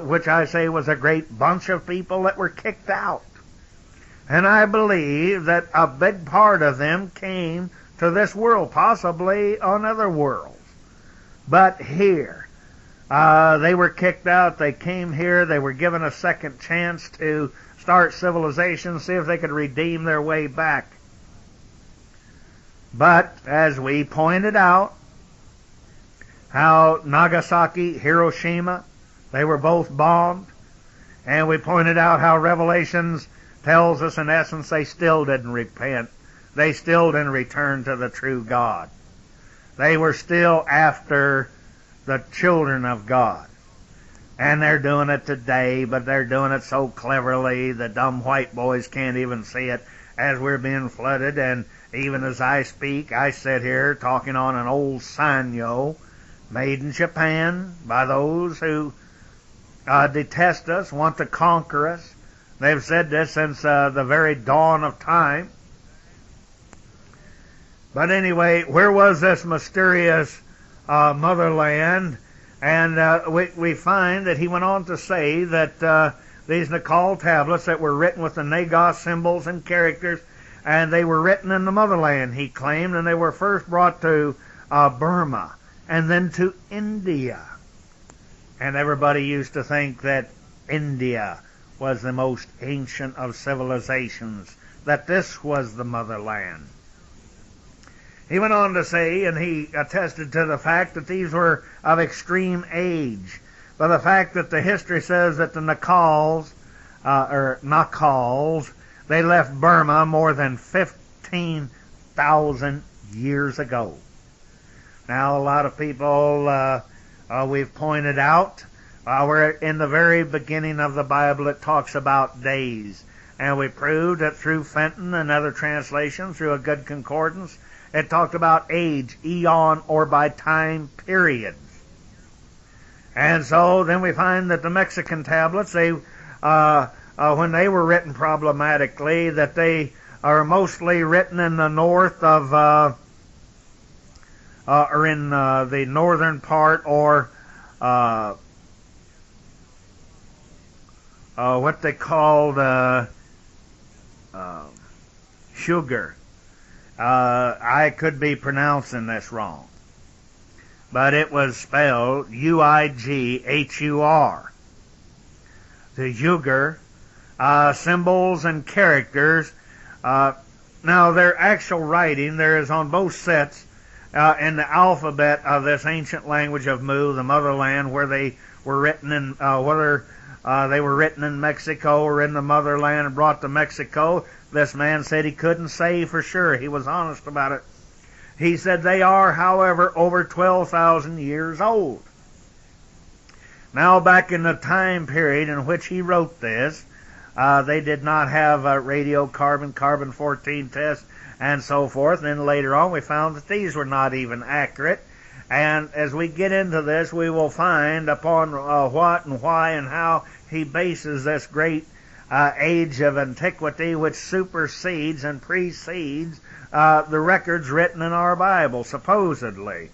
which I say was a great bunch of people that were kicked out. And I believe that a big part of them came to this world, possibly on other worlds. But here, they were kicked out. They came here. They were given a second chance to start civilization, see if they could redeem their way back. But, as we pointed out, how Nagasaki, Hiroshima, they were both bombed. And we pointed out how Revelations tells us, in essence, they still didn't repent. They still didn't return to the true God. They were still after the children of God. And they're doing it today, but they're doing it so cleverly the dumb white boys can't even see it as we're being flooded. And even as I speak, I sit here talking on an old sanyo made in Japan by those who detest us, want to conquer us. They've said this since the very dawn of time. But anyway, where was this mysterious motherland? And we find that he went on to say that these Nakal tablets that were written with the Nagos symbols and characters, and they were written in the motherland, he claimed, and they were first brought to Burma and then to India. And everybody used to think that India was the most ancient of civilizations, that this was the motherland. He went on to say, and he attested to the fact that these were of extreme age, by the fact that the history says that the Nakals, they left Burma more than 15,000 years ago. Now, a lot of people, we've pointed out, we're in the very beginning of the Bible, it talks about days. And we proved that through Fenton and other translations, through a good concordance, it talked about age, eon, or by time periods. And so then we find that the Mexican tablets, they, when they were written problematically, that they are mostly written in the north of, or in the northern part, or what they called sugar. I could be pronouncing this wrong, but it was spelled Uighur. The Uyghur symbols and characters. Now, their actual writing, there is on both sets in the alphabet of this ancient language of Mu, the motherland, where they were written in, whether they were written in Mexico or in the motherland and brought to Mexico. This man said he couldn't say for sure. He was honest about it. He said they are, however, over 12,000 years old. Now, back in the time period in which he wrote this, they did not have a radiocarbon, carbon-14 test, and so forth. And then later on, we found that these were not even accurate. And as we get into this, we will find upon what and why and how he bases this great age of antiquity, which supersedes and precedes the records written in our Bible, supposedly.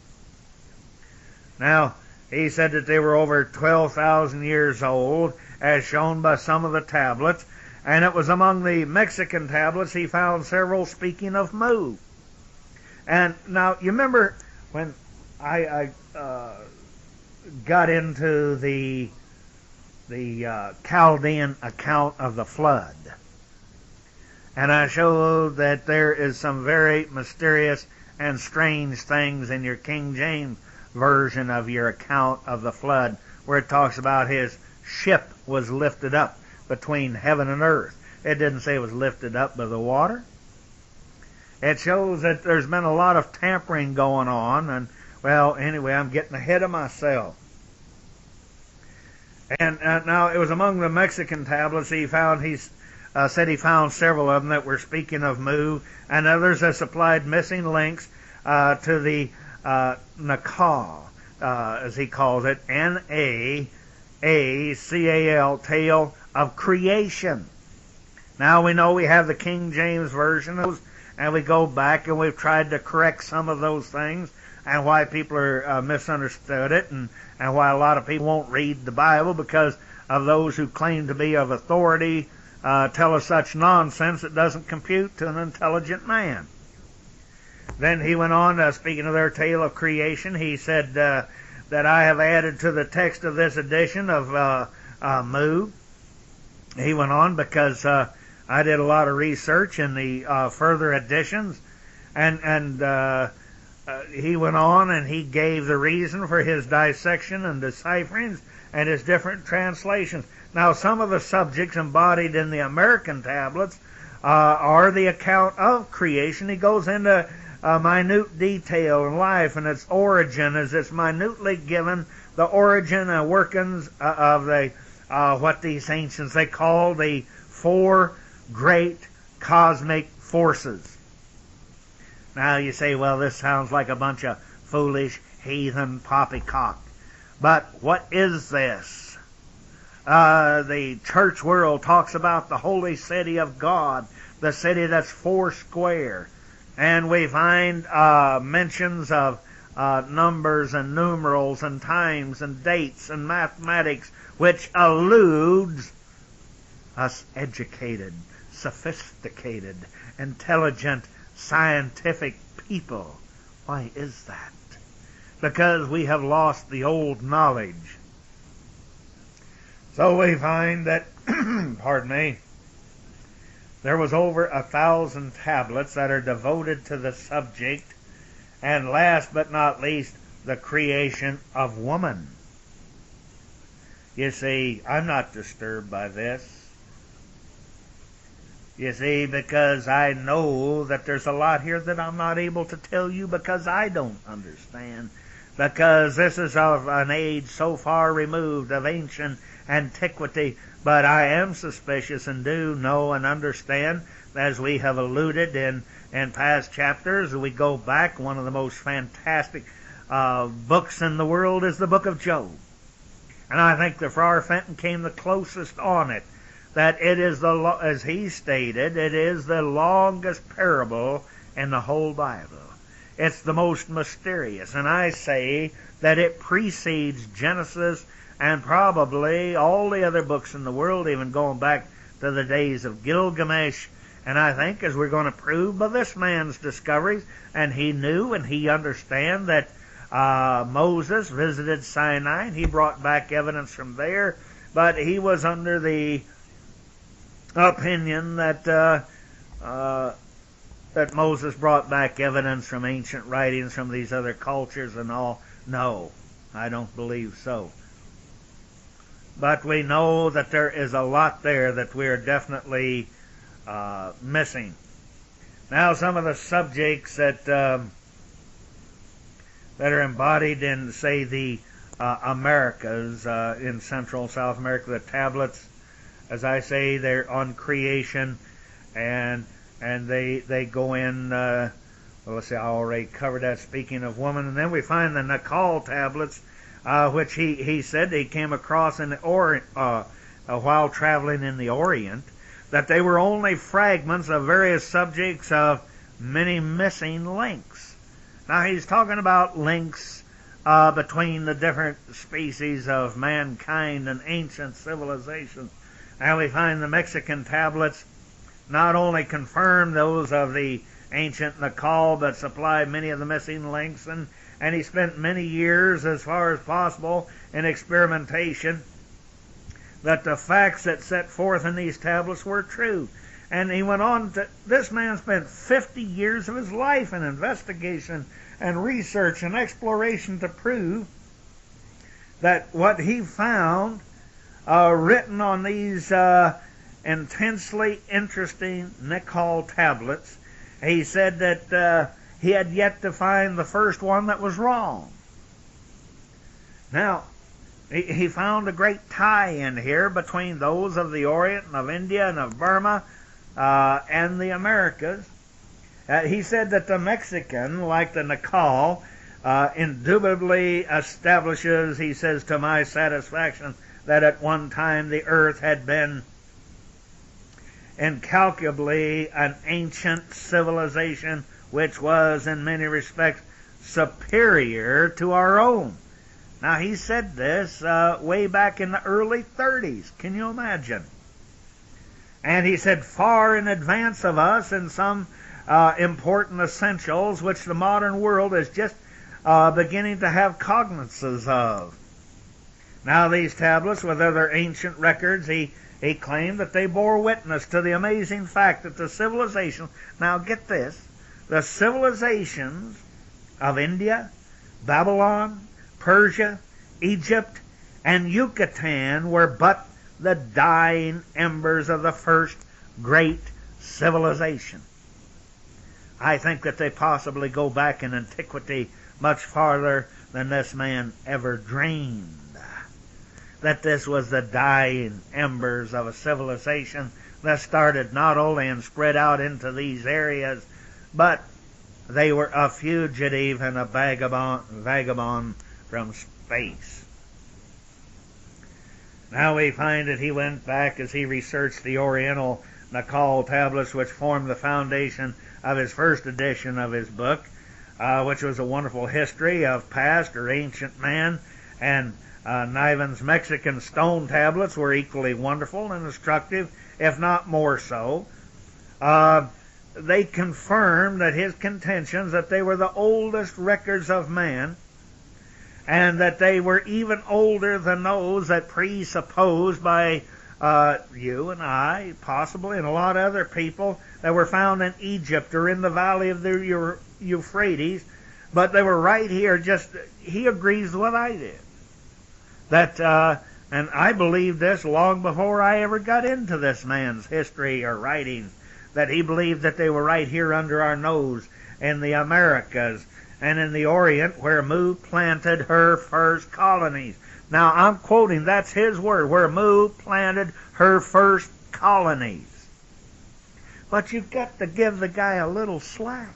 Now, he said that they were over 12,000 years old, as shown by some of the tablets, And it was among the Mexican tablets he found several speaking of Mu. And now, you remember when I got into the Chaldean account of the flood, and I showed that there is some very mysterious and strange things in your King James version of your account of the flood, where it talks about his ship was lifted up between heaven and earth. It didn't say it was lifted up by the water. It shows that there's been a lot of tampering going on, and, well, anyway, I'm getting ahead of myself. And now, it was among the Mexican tablets he said he found several of them that were speaking of Mu, and others that supplied missing links to the Nakal, as he calls it, N-A-A-C-A-L, tale of creation. Now we know we have the King James Version, and we go back and we've tried to correct some of those things, and why people are misunderstood it, and why a lot of people won't read the Bible because of those who claim to be of authority tell us such nonsense that doesn't compute to an intelligent man. Then he went on, speaking of their tale of creation, he said that I have added to the text of this edition of Mu. He went on because I did a lot of research in the further editions, and he went on and he gave the reason for his dissection and decipherings and his different translations. Now, some of the subjects embodied in the American tablets are the account of creation. He goes into minute detail in life and its origin, as it's minutely given the origin and workings of the what these ancients they call the four great cosmic forces. Now you say, well, this sounds like a bunch of foolish heathen poppycock. But what is this? The church world talks about the holy city of God, the city that's four square. And we find mentions of numbers and numerals and times and dates and mathematics, which alludes us educated, sophisticated, intelligent, scientific people. Why is that? Because we have lost the old knowledge. So we find that, pardon me, there was over 1,000 tablets that are devoted to the subject, and last but not least, the creation of woman. You see, I'm not disturbed by this. You see, because I know that there's a lot here that I'm not able to tell you because I don't understand. Because this is of an age so far removed of ancient antiquity. But I am suspicious and do know and understand, as we have alluded in past chapters, we go back, one of the most fantastic books in the world is the book of Job. And I think that Friar Fenton came the closest on it. That it is as he stated, it is the longest parable in the whole Bible. It's the most mysterious, and I say that it precedes Genesis and probably all the other books in the world, even going back to the days of Gilgamesh. And I think, as we're going to prove by this man's discoveries, and he knew and he understand that Moses visited Sinai, and he brought back evidence from there, but he was under the opinion that that Moses brought back evidence from ancient writings from these other cultures and all. No, I don't believe so. But we know that there is a lot there that we're definitely missing. Now, some of the subjects that are embodied in, say, the Americas, in Central and South America, the tablets, as I say, they're on creation, and they go in, well, let's see, I already covered that, speaking of woman. And then we find the Nakal tablets, which he said he came across in the while traveling in the Orient, that they were only fragments of various subjects of many missing links. Now he's talking about links between the different species of mankind and ancient civilizations. And we find the Mexican tablets not only confirm those of the ancient Nakal, but supply many of the missing links, and he spent many years, as far as possible, in experimentation, that the facts that set forth in these tablets were true. And he went on to, this man spent 50 years of his life in investigation and research and exploration to prove that what he found written on these intensely interesting Nakal tablets, he said that he had yet to find the first one that was wrong. Now, he found a great tie-in here between those of the Orient and of India and of Burma and the Americas. He said that the Mexican, like the Nakal, indubitably establishes, he says, to my satisfaction, that at one time the earth had been incalculably an ancient civilization which was in many respects superior to our own. Now, he said this way back in the early 30s. Can you imagine? And he said far in advance of us in some important essentials which the modern world is just beginning to have cognizance of. Now, these tablets, with other ancient records, he claimed that they bore witness to the amazing fact that the civilization, now get this, the civilizations of India, Babylon, Persia, Egypt, and Yucatan were but the dying embers of the first great civilization. I think that they possibly go back in antiquity much farther than this man ever dreamed. That this was the dying embers of a civilization that started not only and spread out into these areas, but they were a fugitive and a vagabond from space. Now we find that he went back as he researched the Oriental Nakal tablets, which formed the foundation of his first edition of his book, which was a wonderful history of past or ancient man. And Niven's Mexican stone tablets were equally wonderful and instructive, if not more so. They confirmed that his contentions that they were the oldest records of man, and that they were even older than those that presupposed by you and I, possibly, and a lot of other people that were found in Egypt or in the valley of the Euphrates, but they were right here. Just he agrees with what I did. That and I believed this long before I ever got into this man's history or writings, that he believed that they were right here under our nose in the Americas and in the Orient, where Mu planted her first colonies. Now, I'm quoting, that's his word, where Mu planted her first colonies. But you've got to give the guy a little slack.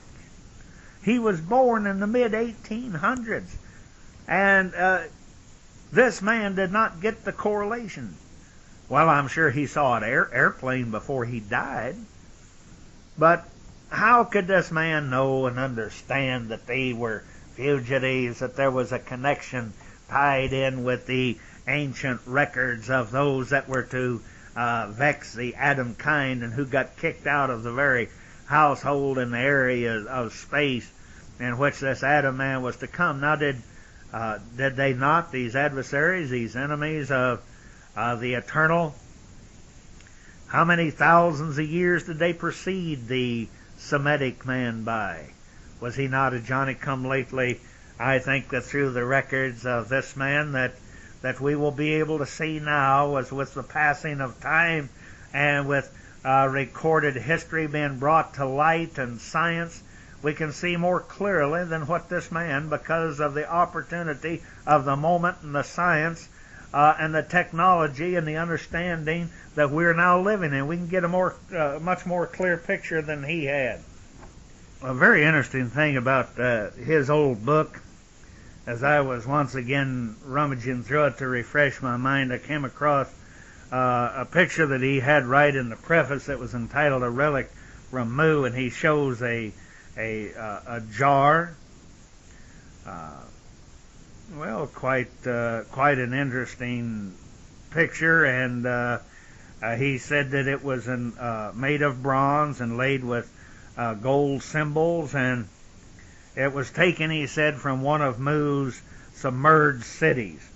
He was born in the mid-1800s. And this man did not get the correlation. Well, I'm sure he saw an airplane before he died. But how could this man know and understand that they were fugitives, that there was a connection tied in with the ancient records of those that were to vex the Adam kind and who got kicked out of the very household in the area of space in which this Adam man was to come? Now, did they not, these adversaries, these enemies of the eternal, how many thousands of years did they precede the Semitic man by? Was he not a Johnny-come-lately? I think that through the records of this man that we will be able to see now, as with the passing of time and with recorded history being brought to light and science, we can see more clearly than what this man, because of the opportunity of the moment and the science and the technology and the understanding that we're now living in, we can get a much more clear picture than he had. A very interesting thing about his old book, as I was once again rummaging through it to refresh my mind, I came across a picture that he had right in the preface that was entitled "A Relic from Mu," and he shows a jar. Quite an interesting picture, and He said that it was made of bronze and laid with gold symbols, and it was taken, he said, from one of Mu's submerged cities.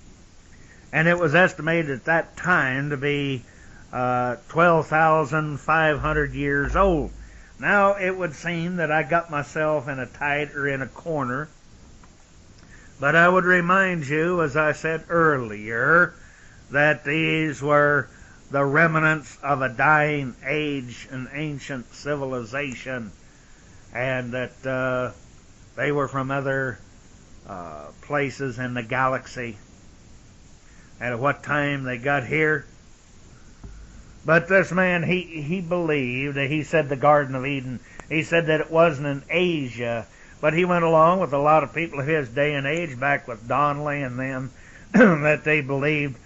And it was estimated at that time to be 12,500 years old. Now, it would seem that I got myself in a tight or in a corner, but I would remind you, as I said earlier, that these were the remnants of a dying age, an ancient civilization, and that they were from other places in the galaxy. And at what time they got here? But this man, he believed, he said the Garden of Eden, he said that it wasn't in Asia, but he went along with a lot of people of his day and age, back with Donnelly and them, that they believed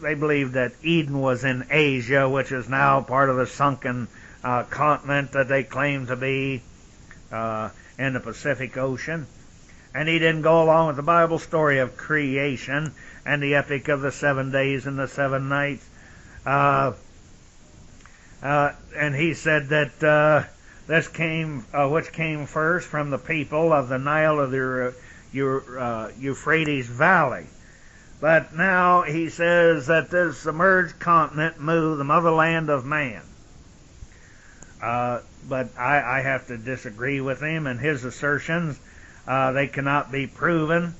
they believed that Eden was in Asia, which is now part of the sunken continent that they claim to be in the Pacific Ocean. And he didn't go along with the Bible story of creation and the epic of the 7 days and the 7 nights. And he said that this came, which came first from the people of the Nile of the Euphrates Valley. But now he says that this submerged continent, Mu, the motherland of man. But I have to disagree with him and his assertions. They cannot be proven.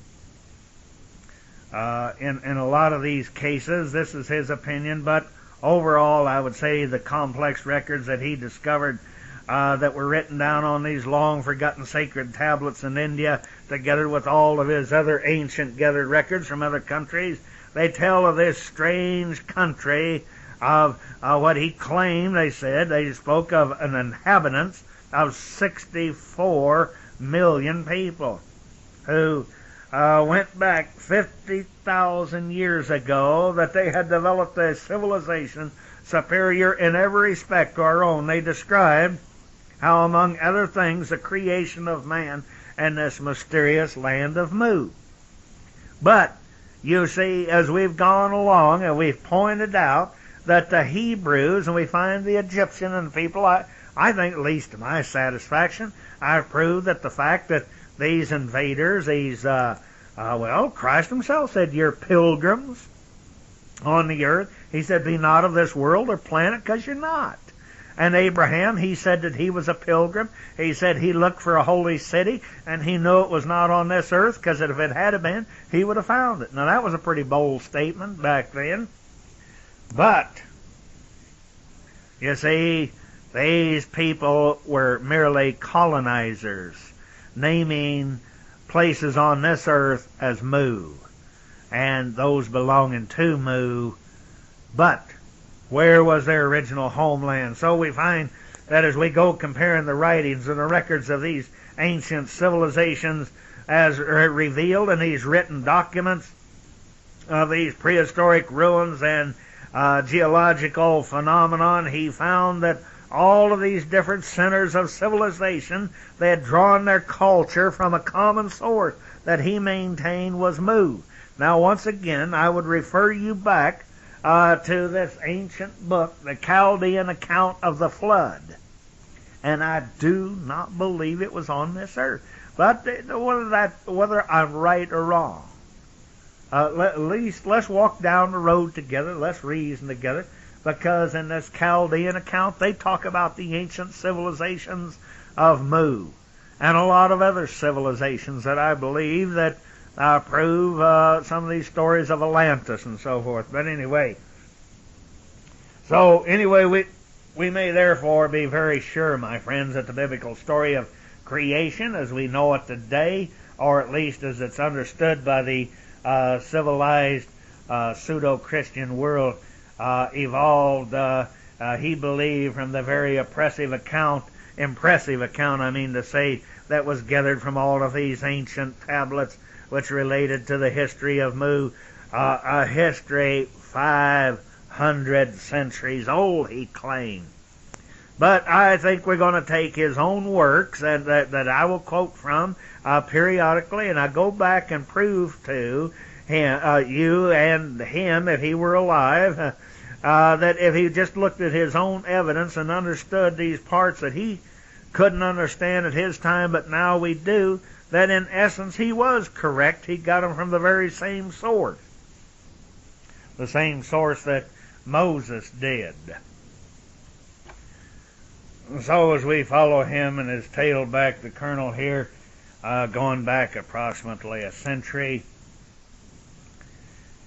In a lot of these cases, this is his opinion, but overall, I would say the complex records that he discovered that were written down on these long-forgotten sacred tablets in India, together with all of his other ancient gathered records from other countries, they tell of this strange country of what he claimed. They said they spoke of an inhabitants of 64 million people who went back 50,000 years ago, that they had developed a civilization superior in every respect to our own. They described how, among other things, the creation of man and this mysterious land of Mu. But, you see, as we've gone along and we've pointed out that the Hebrews, and we find the Egyptian and people, I think, at least to my satisfaction, I've proved that the fact that these invaders, these, Christ himself said, you're pilgrims on the earth. He said, be not of this world or planet, because you're not. And Abraham, he said that he was a pilgrim. He said he looked for a holy city, and he knew it was not on this earth, because if it had been, he would have found it. Now, that was a pretty bold statement back then. But, you see, these people were merely colonizers, naming places on this earth as Mu, and those belonging to Mu. But where was their original homeland? So we find that as we go comparing the writings and the records of these ancient civilizations as revealed in these written documents of these prehistoric ruins and geological phenomenon, he found that all of these different centers of civilization, they had drawn their culture from a common source that he maintained was Mu. Now, once again, I would refer you back to this ancient book, the Chaldean account of the flood. And I do not believe it was on this earth. But whether I'm right or wrong, at least let's walk down the road together, let's reason together, because in this Chaldean account, they talk about the ancient civilizations of Mu and a lot of other civilizations that I believe that prove some of these stories of Atlantis and so forth. But anyway, we may therefore be very sure, my friends, that the biblical story of creation as we know it today, or at least as it's understood by the civilized pseudo-Christian world, evolved, he believed, from the very impressive account, I mean to say, that was gathered from all of these ancient tablets which related to the history of Mu, a history 500 centuries old, he claimed. But I think we're going to take his own works that I will quote from periodically, and I go back and prove to you and him, if he were alive, that if he just looked at his own evidence and understood these parts that he couldn't understand at his time, but now we do, that in essence he was correct. He got them from the very same source. The same source that Moses did. So as we follow him and his tail back, the colonel here, going back approximately a century,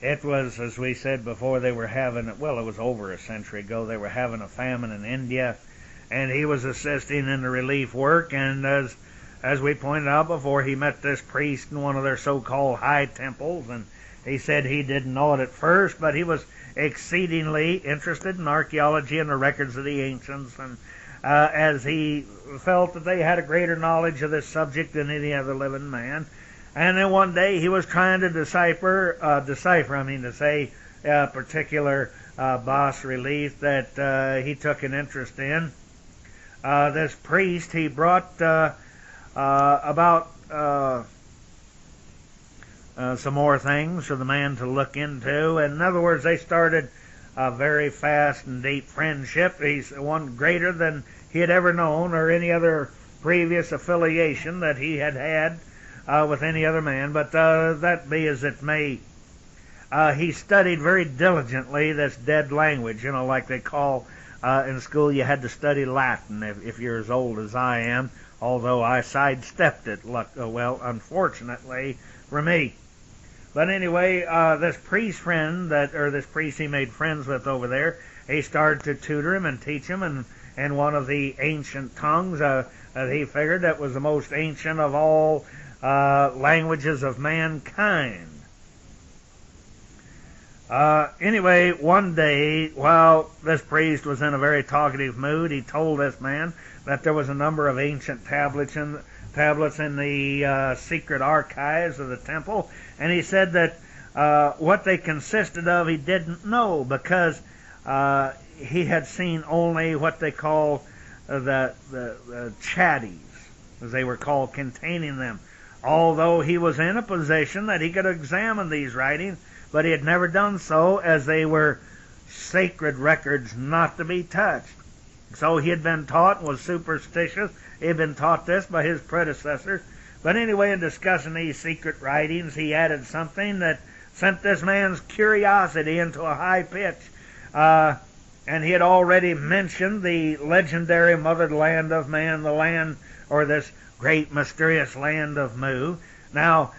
it was, as we said before, they were having, well, it was over a century ago, they were having a famine in India, and he was assisting in the relief work, and as we pointed out before, he met this priest in one of their so-called high temples, and he said he didn't know it at first, but he was exceedingly interested in archaeology and the records of the ancients, and as he felt that they had a greater knowledge of this subject than any other living man. And then one day he was trying to decipher, a particular bas relief that he took an interest in. This priest, he brought about some more things for the man to look into. And in other words, they started a very fast and deep friendship. He's one greater than he had ever known or any other previous affiliation that he had with any other man. But that be as it may, he studied very diligently this dead language, like they call in school you had to study Latin if you're as old as I am, although I sidestepped it, unfortunately for me. But anyway, this priest he made friends with over there, he started to tutor him and teach him in one of the ancient tongues that he figured that was the most ancient of all languages of mankind. Anyway, one day, while this priest was in a very talkative mood, he told this man that there was a number of ancient tablets in the secret archives of the temple, and he said that what they consisted of he didn't know, because he had seen only what they call the chatties, as they were called, containing them, although he was in a position that he could examine these writings, but he had never done so, as they were sacred records not to be touched. So he had been taught and was superstitious. He had been taught this by his predecessors. But anyway, in discussing these secret writings, he added something that sent this man's curiosity into a high pitch. And he had already mentioned the legendary motherland of man, the land, or this great mysterious land of Mu. Now,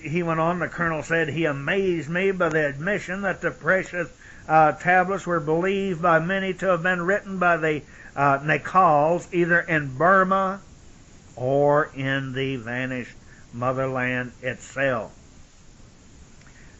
he went on, the colonel said, he amazed me by the admission that the precious tablets were believed by many to have been written by the Nakals, either in Burma or in the vanished motherland itself.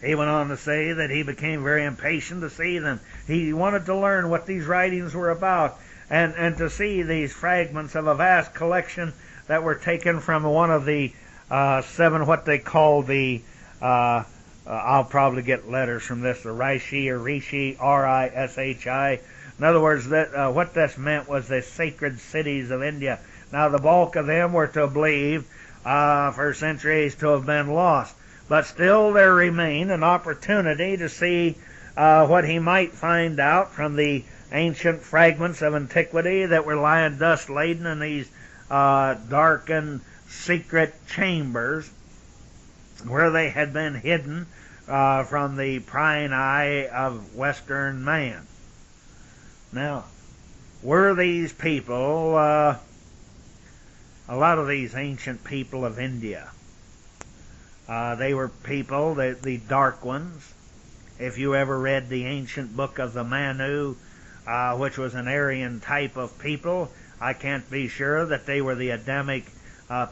He went on to say that he became very impatient to see them. He wanted to learn what these writings were about, and to see these fragments of a vast collection that were taken from one of the 7, what they call the, I'll probably get letters from this, the Rishi or Rishi, R-I-S-H-I. In other words, that what this meant was the sacred cities of India. Now, the bulk of them were to believe for centuries to have been lost. But still there remained an opportunity to see what he might find out from the ancient fragments of antiquity that were lying dust-laden in these darkened secret chambers where they had been hidden from the prying eye of Western man. Now, were these people, a lot of these ancient people of India, they were people, the dark ones. If you ever read the ancient book of the Manu, which was an Aryan type of people, I can't be sure that they were the Adamic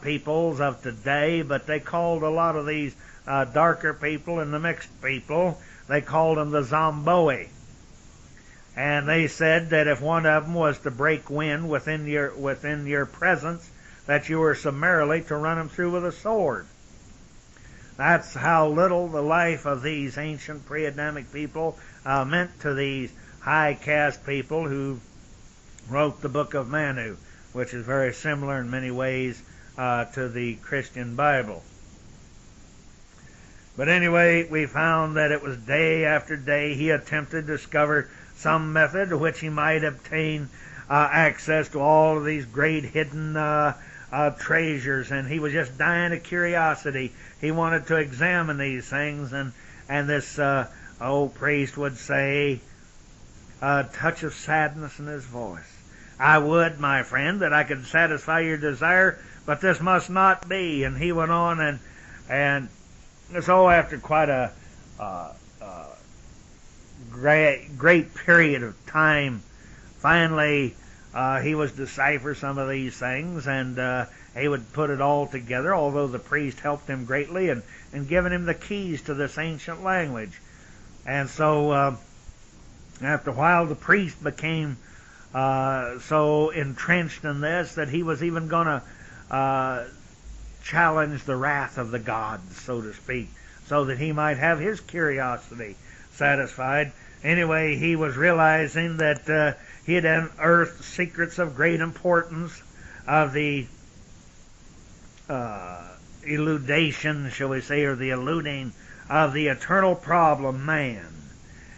peoples of today, but they called a lot of these darker people and the mixed people, they called them the Zamboi. And they said that if one of them was to break wind within your presence, that you were summarily to run him through with a sword. That's how little the life of these ancient pre-Adamic people meant to these high caste people who wrote the book of Manu, which is very similar in many ways to the Christian Bible. But anyway, we found that it was day after day he attempted to discover some method to which he might obtain access to all of these great hidden treasures, and he was just dying of curiosity. He wanted to examine these things, and this old priest would say, a touch of sadness in his voice, "I would, my friend, that I could satisfy your desire, but this must not be." And he went on, and so after quite a great period of time, finally he was decipher some of these things, and he would put it all together, although the priest helped him greatly and given him the keys to this ancient language. And so after a while, the priest became so entrenched in this that he was even going to challenge the wrath of the gods, so to speak, so that he might have his curiosity satisfied. Anyway, he was realizing that he had unearthed secrets of great importance of the eludation, shall we say, or the eluding of the eternal problem, man.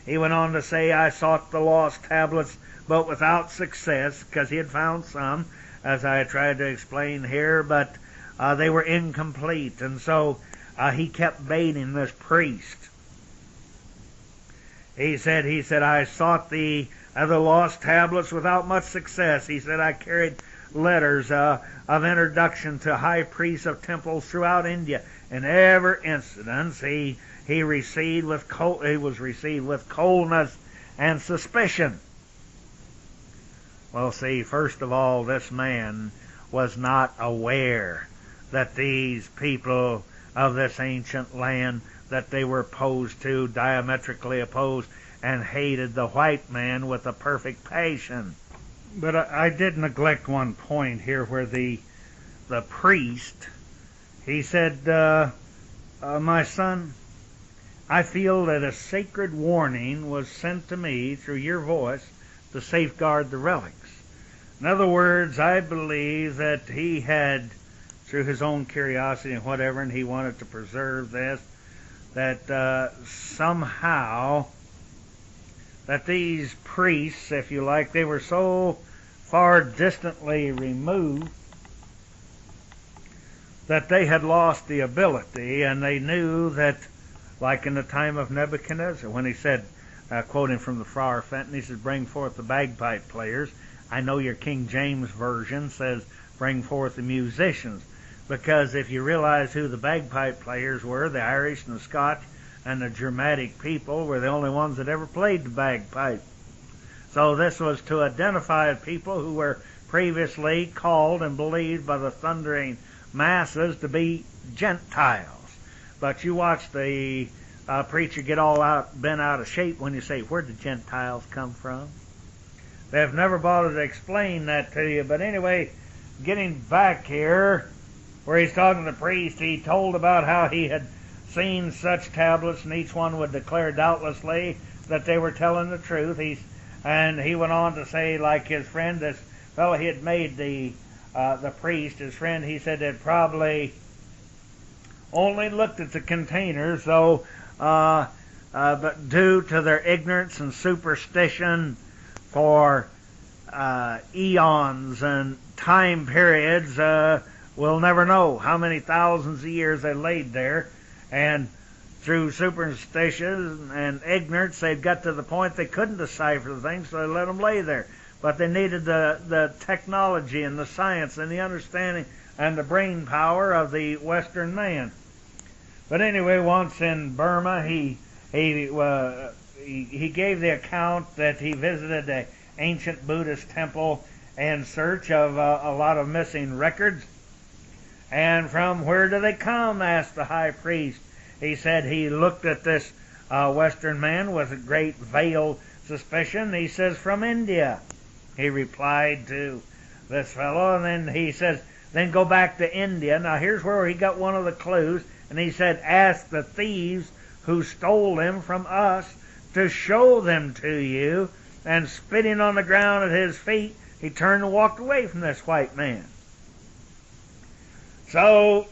He went on to say, "I sought the lost tablets, but without success," because he had found some, as I tried to explain here, but they were incomplete. And so he kept baiting this priest. He said, "I sought the lost tablets without much success." He said, "I carried letters of introduction to high priests of temples throughout India. In every instance, he was received with coldness and suspicion." Well, see, first of all, this man was not aware that these people of this ancient land, that they were opposed to, diametrically opposed, and hated the white man with a perfect passion. But I did neglect one point here, where the priest, he said, "My son, I feel that a sacred warning was sent to me through your voice to safeguard the relics." In other words, I believe that he had, through his own curiosity and whatever, and he wanted to preserve this, that somehow that these priests, if you like, they were so far distantly removed that they had lost the ability, and they knew that, like in the time of Nebuchadnezzar, when he said, quoting from the Friar Fenton, he says, "Bring forth the bagpipe players." I know your King James Version says, "Bring forth the musicians," because if you realize who the bagpipe players were, the Irish and the Scotch and the Germanic people were the only ones that ever played the bagpipe. So this was to identify people who were previously called and believed by the thundering masses to be Gentiles. But you watch the preacher get all bent out of shape when you say, "Where'd the Gentiles come from?" They've never bothered to explain that to you. But anyway, getting back here, where he's talking to the priest, he told about how he had seen such tablets, and each one would declare doubtlessly that they were telling the truth. And he went on to say, like his friend, this fellow he had made the priest, his friend, he said had probably only looked at the containers, though, but due to their ignorance and superstition for eons and time periods, we'll never know how many thousands of years they laid there. And through superstition and ignorance, they'd got to the point they couldn't decipher the things, so they let them lay there. But they needed the technology and the science and the understanding and the brain power of the Western man. But anyway, once in Burma, he gave the account that he visited an ancient Buddhist temple in search of a lot of missing records. "And from where do they come?" asked the high priest. He said he looked at this Western man with a great veiled suspicion. He says, "From India," he replied to this fellow. And then he says, "Then go back to India." Now here's where he got one of the clues. And he said, "Ask the thieves who stole them from us to show them to you." And spitting on the ground at his feet, he turned and walked away from this white man. So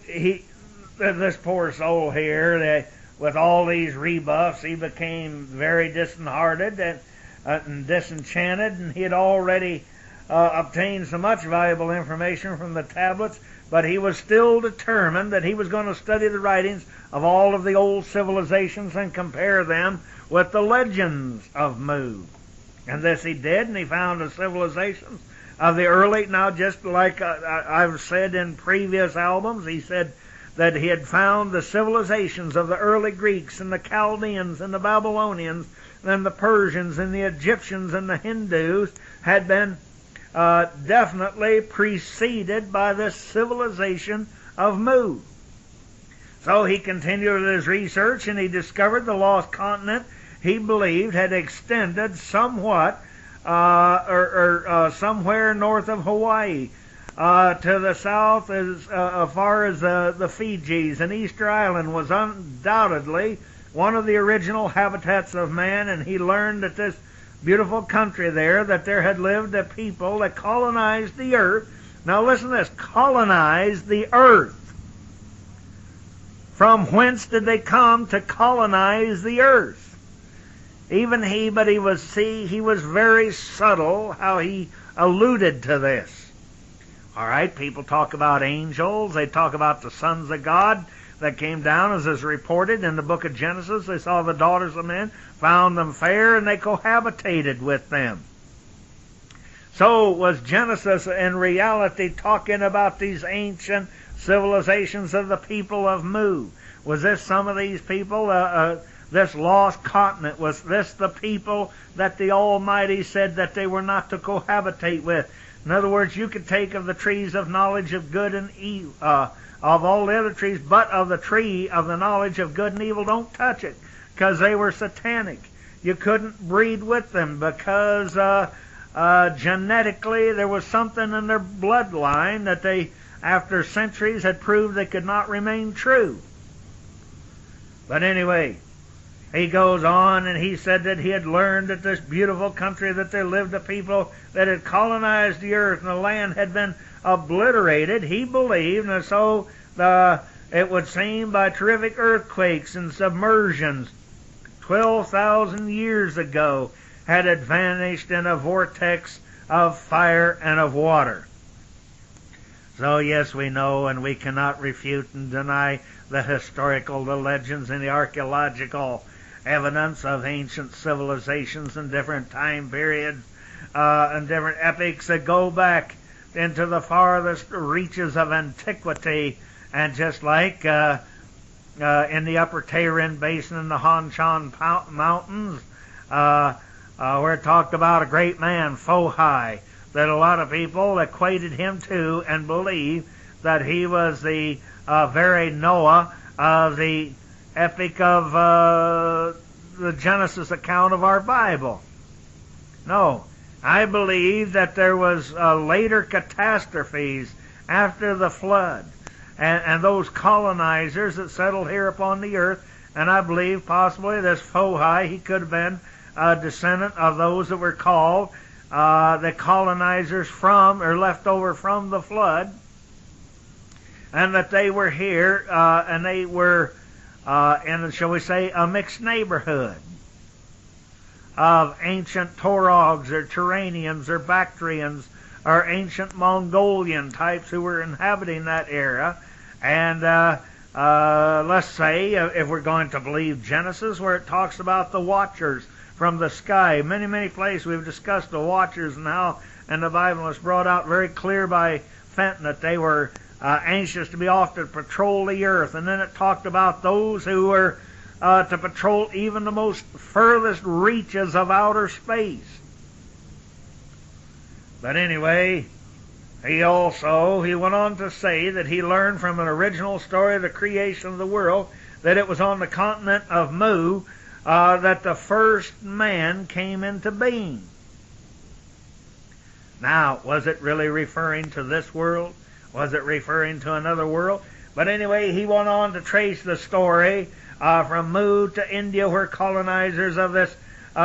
this poor soul here, with all these rebuffs, he became very disheartened and disenchanted, and he had already obtained so much valuable information from the tablets, but he was still determined that he was going to study the writings of all of the old civilizations and compare them with the legends of Mu. And this he did, and he found the civilizations of the early, now just like I've said in previous albums, he said that he had found the civilizations of the early Greeks and the Chaldeans and the Babylonians and the Persians and the Egyptians and the Hindus had been definitely preceded by this civilization of Mu. So he continued his research, and he discovered the lost continent he believed had extended somewhat somewhere north of Hawaii to the south as far as the Fijis, and Easter Island was undoubtedly one of the original habitats of man, and he learned that this beautiful country there, that there had lived a people that colonized the earth. Now listen to this, colonized the earth. From whence did they come to colonize the earth? Even he, but he was very subtle how he alluded to this. All right, people talk about angels. They talk about the sons of God that came down, as is reported in the book of Genesis. They saw the daughters of men, found them fair, and they cohabitated with them. So was Genesis in reality talking about these ancient civilizations of the people of Mu? Was this some of these people, this lost continent, was this the people that the Almighty said that they were not to cohabitate with? In other words, you could take of the trees of knowledge of good and evil, of all the other trees, but of the tree of the knowledge of good and evil, don't touch it, because they were satanic. You couldn't breed with them because genetically there was something in their bloodline that they, after centuries, had proved they could not remain true. But anyway, he goes on, and he said that he had learned that this beautiful country that there lived a people that had colonized the earth and the land had been obliterated. He believed, and so it would seem by terrific earthquakes and submersions 12,000 years ago had it vanished in a vortex of fire and of water. So yes, we know, and we cannot refute and deny the historical, the legends, and the archaeological evidence of ancient civilizations in different time periods and different epochs that go back into the farthest reaches of antiquity. And just like in the upper Tarim Basin in the Han Shan Mountains, where it talked about a great man, Fohai, that a lot of people equated him to and believe that he was the very Noah of the epic of the Genesis account of our Bible. No, I believe that there was later catastrophes after the flood, and those colonizers that settled here upon the earth, and I believe possibly this Fohai, he could have been a descendant of those that were called the colonizers from, or left over from the flood, and that they were here, and they were in, shall we say, a mixed neighborhood of ancient Torogs or Turanians or Bactrians or ancient Mongolian types who were inhabiting that area. And let's say, if we're going to believe Genesis, where it talks about the watchers from the sky. Many, many places we've discussed the watchers and how, and the Bible is brought out very clear by Fenton that they were anxious to be off to patrol the earth. And then it talked about those who were to patrol even the most furthest reaches of outer space. But anyway, he went on to say that he learned from an original story of the creation of the world that it was on the continent of Mu that the first man came into being. Now, was it really referring to this world? Was it referring to another world? But anyway, he went on to trace the story from Mu to India, where colonizers of this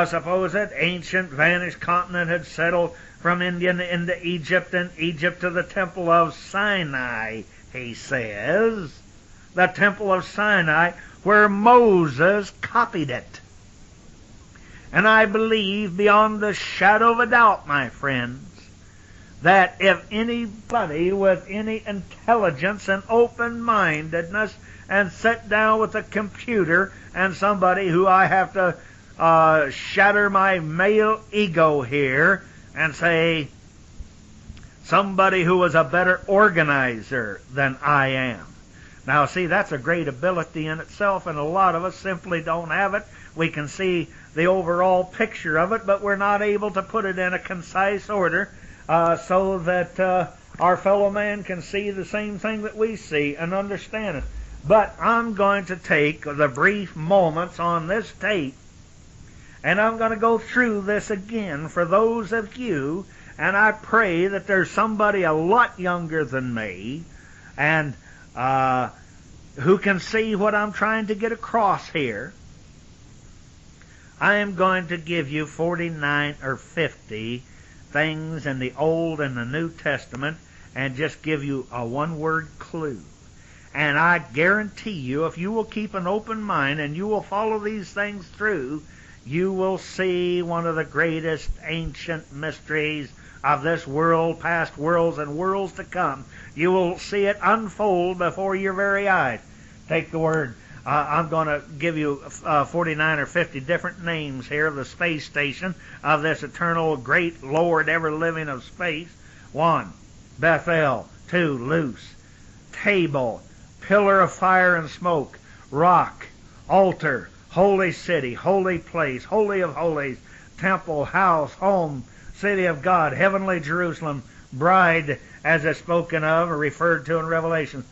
supposed ancient vanished continent had settled, from India into Egypt, and Egypt to the temple of Sinai, he says. the temple of Sinai, where Moses copied it. And I believe beyond the shadow of a doubt, my friends, that if anybody with any intelligence and open-mindedness and sit down with a computer and somebody who I have to shatter my male ego here and say somebody who was a better organizer than I am. Now, see, that's a great ability in itself, and a lot of us simply don't have it. We can see the overall picture of it, but we're not able to put it in a concise order so that our fellow man can see the same thing that we see and understand it. But I'm going to take the brief moments on this tape, and I'm going to go through this again for those of you, and I pray that there's somebody a lot younger than me and who can see what I'm trying to get across here. I am going to give you 49 or 50 things in the Old and the New Testament and just give you a one-word clue. And I guarantee you, if you will keep an open mind and you will follow these things through, you will see one of the greatest ancient mysteries of this world, past worlds, and worlds to come. You will see it unfold before your very eyes. Take the word. I'm going to give you 49 or 50 different names here of the space station of this eternal great Lord ever living of space. 1, Bethel. 2, Luz. Table. Pillar of fire and smoke. Rock. Altar. Holy city. Holy place. Holy of holies. Temple. House. Home. City of God. Heavenly Jerusalem. Bride, as is spoken of or referred to in Revelation.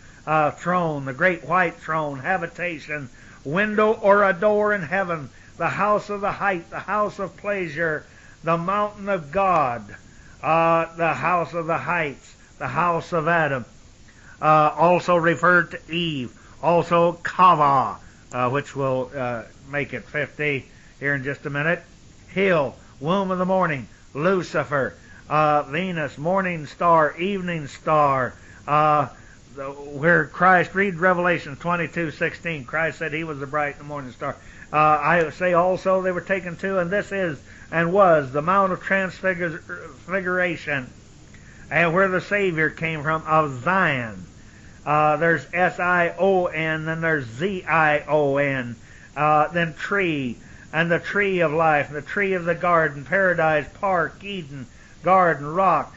Throne, the great white throne, habitation, window or a door in heaven, the house of the height, the house of pleasure, the mountain of God, the house of the heights, the house of Adam, also referred to Eve, also Kava, which will make it 50 here in just a minute, hill, womb of the morning, Lucifer, Venus, morning star, evening star, where Christ, read Revelation 22:16. Christ said he was the bright and morning star. I say also they were taken to, and this is and was the Mount of Transfiguration, and where the Savior came from, of Zion. There's S-I-O-N, then there's Z-I-O-N, then tree, and the tree of life, and the tree of the garden, paradise, park, Eden, garden, rock,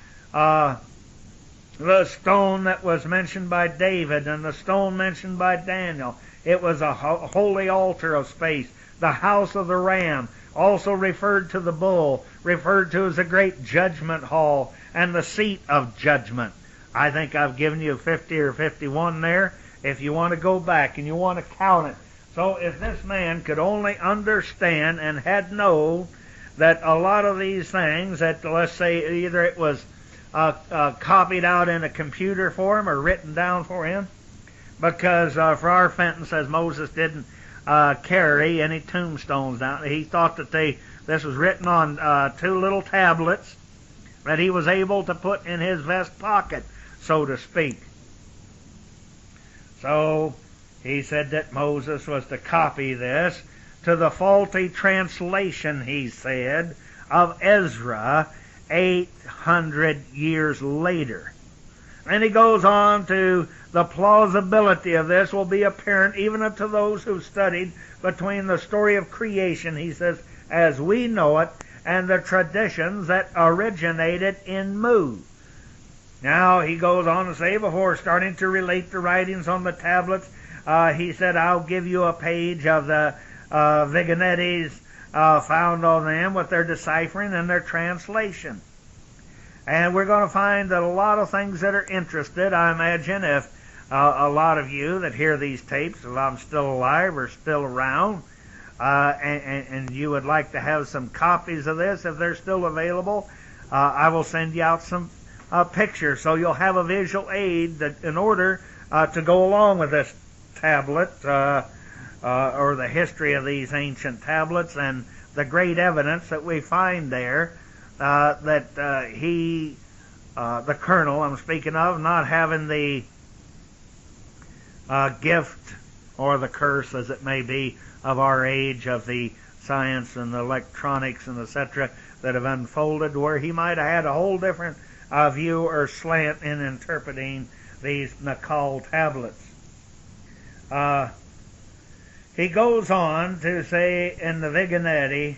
the stone that was mentioned by David and the stone mentioned by Daniel. It was a holy altar of space. The house of the ram, also referred to the bull, referred to as the great judgment hall and the seat of judgment. I think I've given you 50 or 51 there if you want to go back and you want to count it. So if this man could only understand and had known that a lot of these things that, let's say, either it was copied out in a computer for him or written down for him, because for our Fenton says Moses didn't carry any tombstones down. He thought that this was written on 2 little tablets that he was able to put in his vest pocket, so to speak. So he said that Moses was to copy this to the faulty translation, he said, of Ezra 800 years later. And he goes on to the plausibility of this will be apparent even unto those who studied between the story of creation, he says, as we know it, and the traditions that originated in Mu. Now, he goes on to say, before starting to relate the writings on the tablets, he said, I'll give you a page of the vignettes found on them with their deciphering and their translation. And we're going to find that a lot of things that are interested, I imagine, if a lot of you that hear these tapes, if I'm still alive or still around, and you would like to have some copies of this, if they're still available, I will send you out some pictures so you'll have a visual aid that in order to go along with this tablet or the history of these ancient tablets and the great evidence that we find there that the colonel I'm speaking of, not having the gift or the curse, as it may be, of our age, of the science and the electronics and etc. that have unfolded, where he might have had a whole different view or slant in interpreting these Nakal tablets. He goes on to say in the Vignette,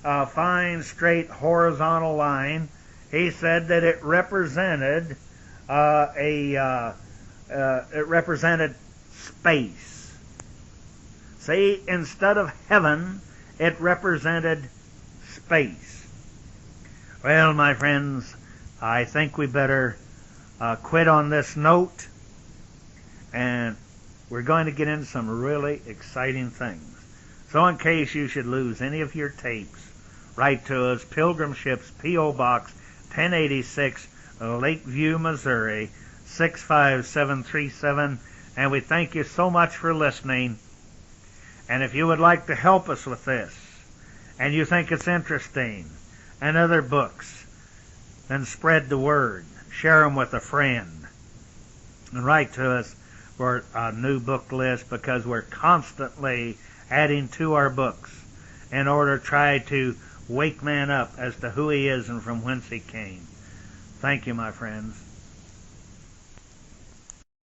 a fine, straight, horizontal line, he said that it represented it represented space. See, instead of heaven, it represented space. Well, my friends, I think we better quit on this note, and we're going to get into some really exciting things. So in case you should lose any of your tapes, write to us, Pilgrim Ships, P.O. Box 1086, Lakeview, Missouri, 65737, and we thank you so much for listening. And if you would like to help us with this, and you think it's interesting, and other books, then spread the word. Share them with a friend. And write to us for a new book list, because we're constantly adding to our books in order to try to wake man up as to who he is and from whence he came. Thank you, my friends.